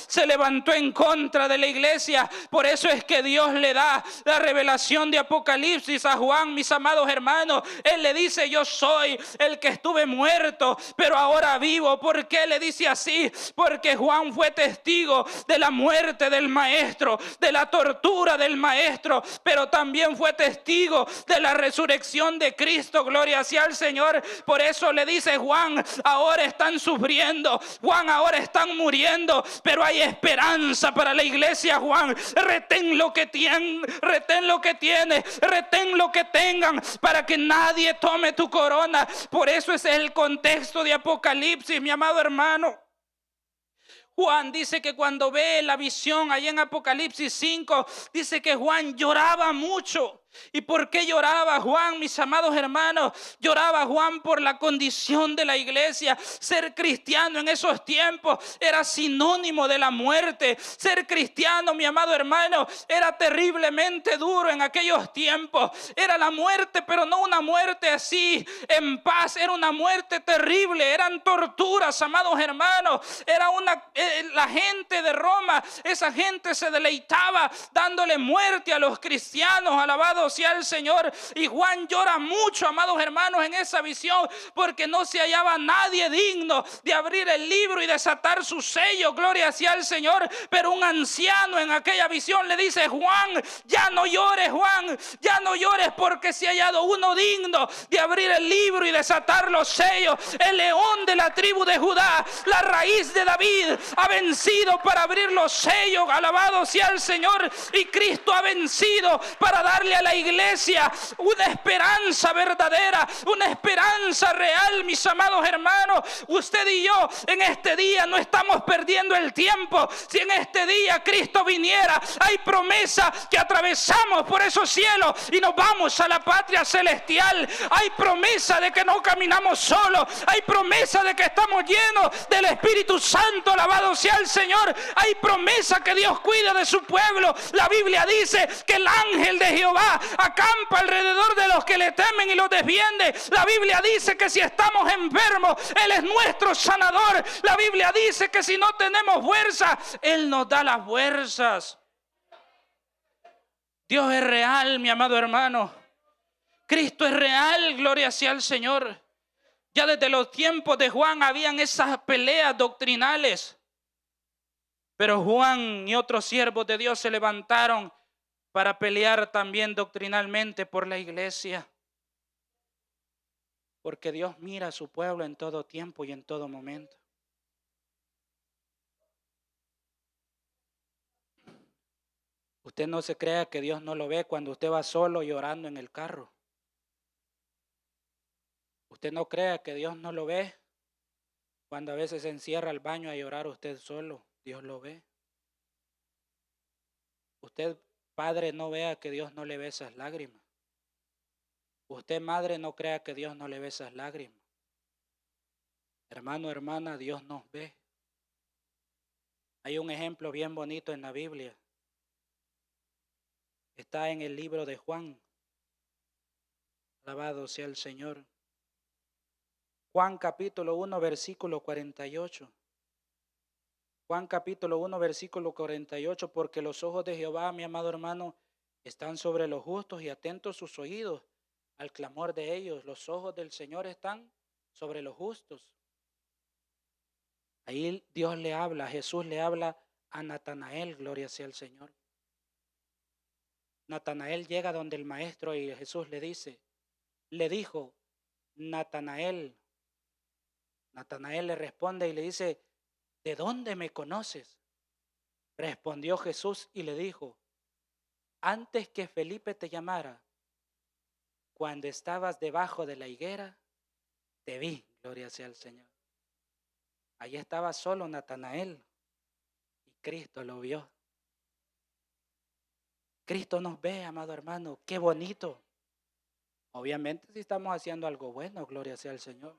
se levantó en contra de la iglesia. Por eso es que Dios le da la revelación de Apocalipsis a Juan, mis amados hermanos. Él le dice, yo soy el que estuve muerto, pero ahora vivo. ¿Por qué le dice así? Porque Juan fue testigo de la muerte del maestro, de la tortura del maestro, pero también fue testigo de la resurrección de Cristo, gloria sea al Señor. Por eso le dice Juan, ahora están sufriendo, Juan, ahora están muriendo, pero hay esperanza para la iglesia, Juan. Retén lo que tienen, retén lo que tienes, retén lo que tengan, para que nadie tome tu corona. Por eso ese es el contexto de Apocalipsis, mi amado hermano. Juan dice que cuando ve la visión ahí en Apocalipsis 5, dice que Juan lloraba mucho. ¿Y por qué lloraba Juan, mis amados hermanos? Lloraba Juan por la condición de la iglesia. Ser cristiano en esos tiempos era sinónimo de la muerte. Ser cristiano, mi amado hermano, era terriblemente duro en aquellos tiempos. Era la muerte, pero no una muerte así en paz. Era una muerte terrible. Eran torturas, amados hermanos. Era la gente de Roma, esa gente se deleitaba dándole muerte a los cristianos. Alabado sea el Señor. Y Juan llora mucho, amados hermanos, en esa visión, porque no se hallaba nadie digno de abrir el libro y desatar su sello. Gloria sea el Señor. Pero un anciano en aquella visión le dice: Juan, ya no llores, Juan, ya no llores, porque se ha hallado uno digno de abrir el libro y desatar los sellos. El león de la tribu de Judá, la raíz de David, ha vencido para abrir los sellos. Alabado sea el Señor. Y Cristo ha vencido para darle a la iglesia una esperanza verdadera, una esperanza real, mis amados hermanos. Usted y yo en este día no estamos perdiendo el tiempo. Si en este día Cristo viniera, hay promesa que atravesamos por esos cielos y nos vamos a la patria celestial. Hay promesa de que no caminamos solos. Hay promesa de que estamos llenos del Espíritu Santo. Alabado sea el Señor. Hay promesa que Dios cuida de su pueblo. La Biblia dice que el ángel de Jehová acampa alrededor de los que le temen y los defiende. La Biblia dice que si estamos enfermos, Él es nuestro sanador. La Biblia dice que si no tenemos fuerza, Él nos da las fuerzas. Dios es real, mi amado hermano. Cristo es real, gloria sea al Señor. Ya desde los tiempos de Juan habían esas peleas doctrinales. Pero Juan y otros siervos de Dios se levantaron para pelear también doctrinalmente por la iglesia. Porque Dios mira a su pueblo en todo tiempo y en todo momento. Usted no se crea que Dios no lo ve cuando usted va solo llorando en el carro. Usted no crea que Dios no lo ve cuando a veces se encierra al baño a llorar usted solo. Dios lo ve. Usted, padre, no vea que Dios no le ve esas lágrimas. Usted, madre, no crea que Dios no le ve esas lágrimas. Hermano, hermana, Dios nos ve. Hay un ejemplo bien bonito en la Biblia. Está en el libro de Juan. Alabado sea el Señor. Juan capítulo 1, versículo 48. Juan capítulo 1, versículo 48. Porque los ojos de Jehová, mi amado hermano, están sobre los justos y atentos sus oídos al clamor de ellos. Los ojos del Señor están sobre los justos. Ahí Dios le habla, Jesús le habla a Natanael, gloria sea el Señor. Natanael llega donde el maestro y Jesús le dijo, Natanael le responde y le dice, ¿de dónde me conoces? Respondió Jesús y le dijo, antes que Felipe te llamara, cuando estabas debajo de la higuera, te vi, gloria sea al Señor. Allí estaba solo Natanael y Cristo lo vio. Cristo nos ve, amado hermano, qué bonito. Obviamente si estamos haciendo algo bueno, gloria sea al Señor.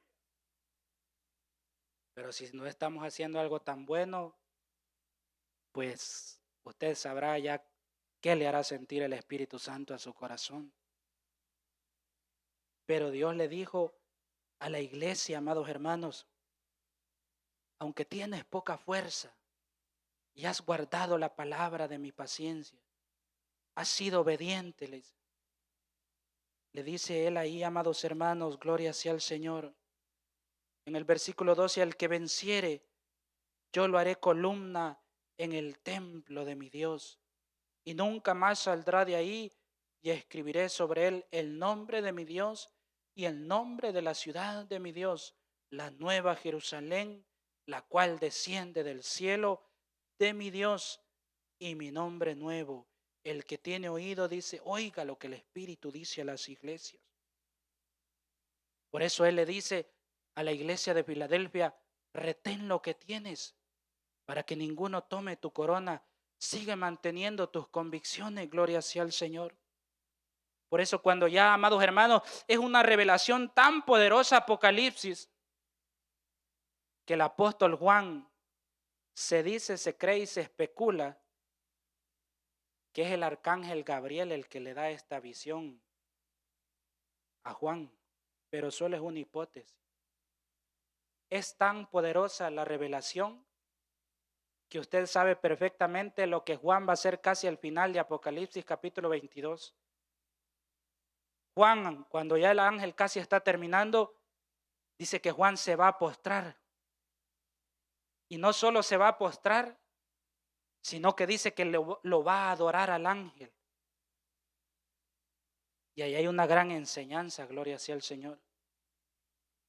Pero si no estamos haciendo algo tan bueno, pues usted sabrá ya qué le hará sentir el Espíritu Santo a su corazón. Pero Dios le dijo a la iglesia, amados hermanos, aunque tienes poca fuerza y has guardado la palabra de mi paciencia, has sido obediente, le dice él ahí, amados hermanos, gloria sea al Señor. En el versículo 12, al que venciere, yo lo haré columna en el templo de mi Dios, y nunca más saldrá de ahí, y escribiré sobre él el nombre de mi Dios y el nombre de la ciudad de mi Dios, la nueva Jerusalén, la cual desciende del cielo de mi Dios, y mi nombre nuevo. El que tiene oído dice, oiga lo que el Espíritu dice a las iglesias. Por eso él le dice a la iglesia de Filadelfia, retén lo que tienes para que ninguno tome tu corona. Sigue manteniendo tus convicciones, gloria sea al Señor. Por eso cuando ya, amados hermanos, es una revelación tan poderosa Apocalipsis, que el apóstol Juan se dice, se cree y se especula que es el arcángel Gabriel el que le da esta visión a Juan, pero solo es una hipótesis. Es tan poderosa la revelación que usted sabe perfectamente lo que Juan va a hacer casi al final de Apocalipsis capítulo 22. Juan, cuando ya el ángel casi está terminando, dice que Juan se va a postrar. Y no solo se va a postrar, sino que dice que lo va a adorar al ángel. Y ahí hay una gran enseñanza, gloria sea el Señor.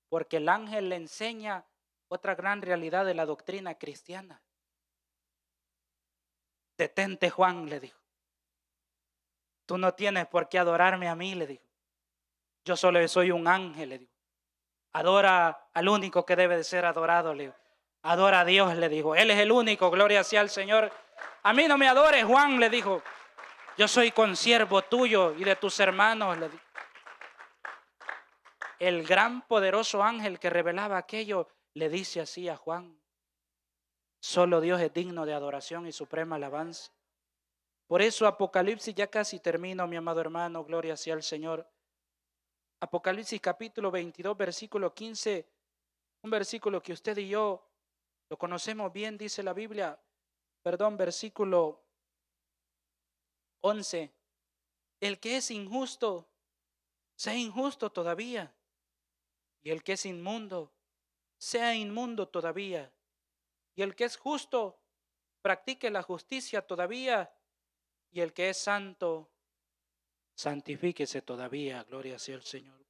Porque el ángel le enseña otra gran realidad de la doctrina cristiana. Detente, Juan, le dijo. Tú no tienes por qué adorarme a mí, le dijo. Yo solo soy un ángel, le dijo. Adora al único que debe de ser adorado, le dijo. Adora a Dios, le dijo. Él es el único, gloria sea al Señor. A mí no me adores, Juan, le dijo. Yo soy consiervo tuyo y de tus hermanos, le dijo. El gran poderoso ángel que revelaba aquello le dice así a Juan: solo Dios es digno de adoración y suprema alabanza. Por eso Apocalipsis, ya casi termino, mi amado hermano, gloria sea al Señor. Apocalipsis capítulo 22, versículo 15, un versículo que usted y yo lo conocemos bien, dice la Biblia, versículo 11. El que es injusto, sea injusto todavía. Y el que es inmundo, sea inmundo todavía. Y el que es justo, practique la justicia todavía. Y el que es santo, santifíquese todavía. Gloria sea el Señor.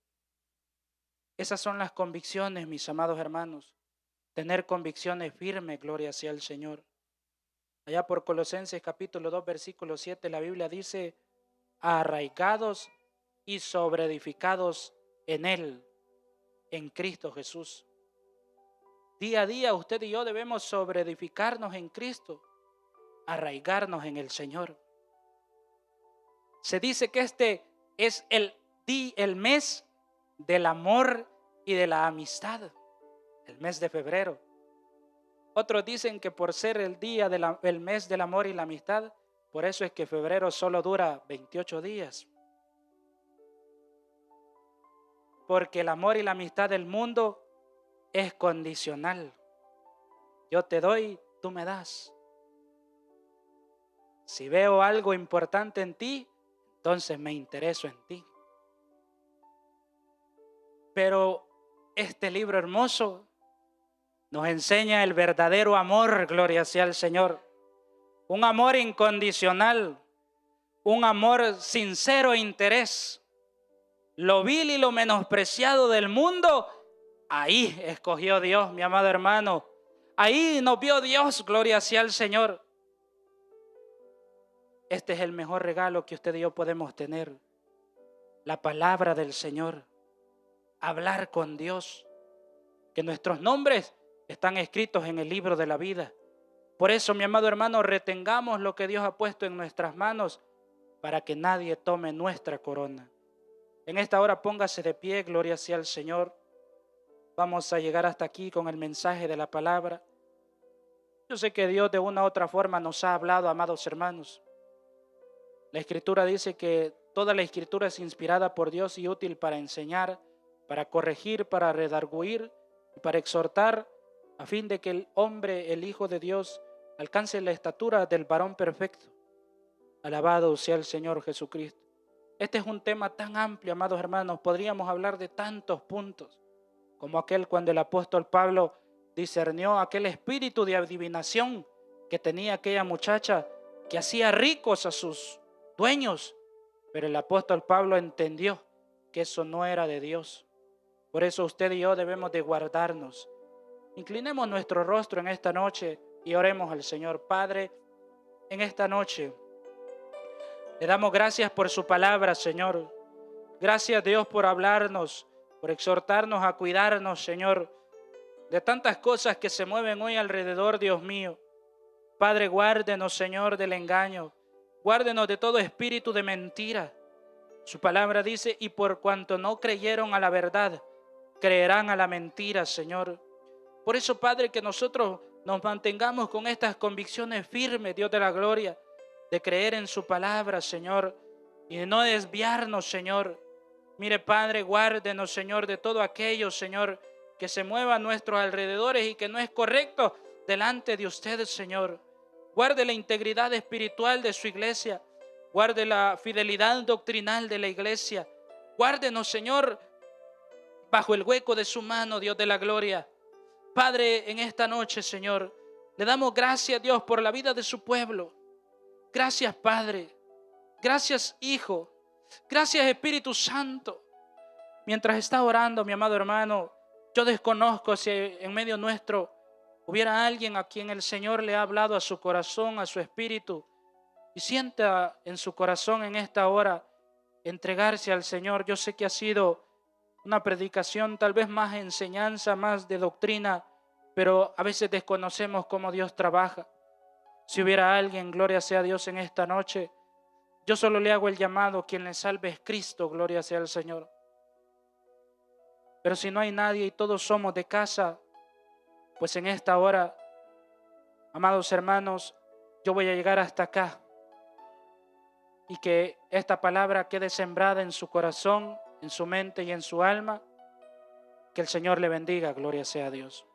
Esas son las convicciones, mis amados hermanos. Tener convicciones firmes, gloria sea el Señor. Allá por Colosenses capítulo 2, versículo 7, la Biblia dice: arraigados y sobreedificados en Él, en Cristo Jesús. Día a día usted y yo debemos sobreedificarnos en Cristo, arraigarnos en el Señor. Se dice que este es el mes del amor y de la amistad, el mes de febrero. Otros dicen que por ser el mes del amor y la amistad, por eso es que febrero solo dura 28 días. Porque el amor y la amistad del mundo es condicional. Yo te doy, tú me das. Si veo algo importante en ti, entonces me intereso en ti. Pero este libro hermoso nos enseña el verdadero amor, gloria sea al Señor. Un amor incondicional, un amor sincero e interés. Lo vil y lo menospreciado del mundo, ahí escogió Dios, mi amado hermano. Ahí nos vio Dios, gloria sea al Señor. Este es el mejor regalo que usted y yo podemos tener. La palabra del Señor. Hablar con Dios. Que nuestros nombres están escritos en el libro de la vida. Por eso, mi amado hermano, retengamos lo que Dios ha puesto en nuestras manos para que nadie tome nuestra corona. En esta hora póngase de pie, gloria sea al Señor. Vamos a llegar hasta aquí con el mensaje de la palabra. Yo sé que Dios de una u otra forma nos ha hablado, amados hermanos. La Escritura dice que toda la Escritura es inspirada por Dios y útil para enseñar, para corregir, para redarguir y para exhortar, a fin de que el hombre, el Hijo de Dios, alcance la estatura del varón perfecto. Alabado sea el Señor Jesucristo. Este es un tema tan amplio, amados hermanos. Podríamos hablar de tantos puntos, como aquel cuando el apóstol Pablo discernió aquel espíritu de adivinación que tenía aquella muchacha que hacía ricos a sus dueños. Pero el apóstol Pablo entendió que eso no era de Dios. Por eso usted y yo debemos de guardarnos. Inclinemos nuestro rostro en esta noche y oremos al Señor. Padre, en esta noche le damos gracias por su palabra, Señor. Gracias, Dios, por hablarnos, por exhortarnos a cuidarnos, Señor, de tantas cosas que se mueven hoy alrededor, Dios mío. Padre, guárdenos, Señor, del engaño. Guárdenos de todo espíritu de mentira. Su palabra dice, y por cuanto no creyeron a la verdad, creerán a la mentira, Señor. Por eso, Padre, que nosotros nos mantengamos con estas convicciones firmes, Dios de la gloria, de creer en su palabra, Señor, y de no desviarnos, Señor. Mire, Padre, guárdenos, Señor, de todo aquello, Señor, que se mueva a nuestros alrededores y que no es correcto delante de ustedes, Señor. Guarde la integridad espiritual de su iglesia. Guarde la fidelidad doctrinal de la iglesia. Guárdenos, Señor, bajo el hueco de su mano, Dios de la gloria. Padre, en esta noche, Señor, le damos gracias, Dios, por la vida de su pueblo. Gracias, Padre. Gracias, Hijo. Gracias, Espíritu Santo. Mientras está orando, mi amado hermano, yo desconozco si en medio nuestro hubiera alguien a quien el Señor le ha hablado a su corazón, a su espíritu, y sienta en su corazón en esta hora entregarse al Señor. Yo sé que ha sido una predicación, tal vez más enseñanza, más de doctrina, pero a veces desconocemos cómo Dios trabaja. Si hubiera alguien, gloria sea a Dios en esta noche, yo solo le hago el llamado, quien le salve es Cristo, gloria sea al Señor. Pero si no hay nadie y todos somos de casa, pues en esta hora, amados hermanos, yo voy a llegar hasta acá y que esta palabra quede sembrada en su corazón, en su mente y en su alma. Que el Señor le bendiga, gloria sea a Dios.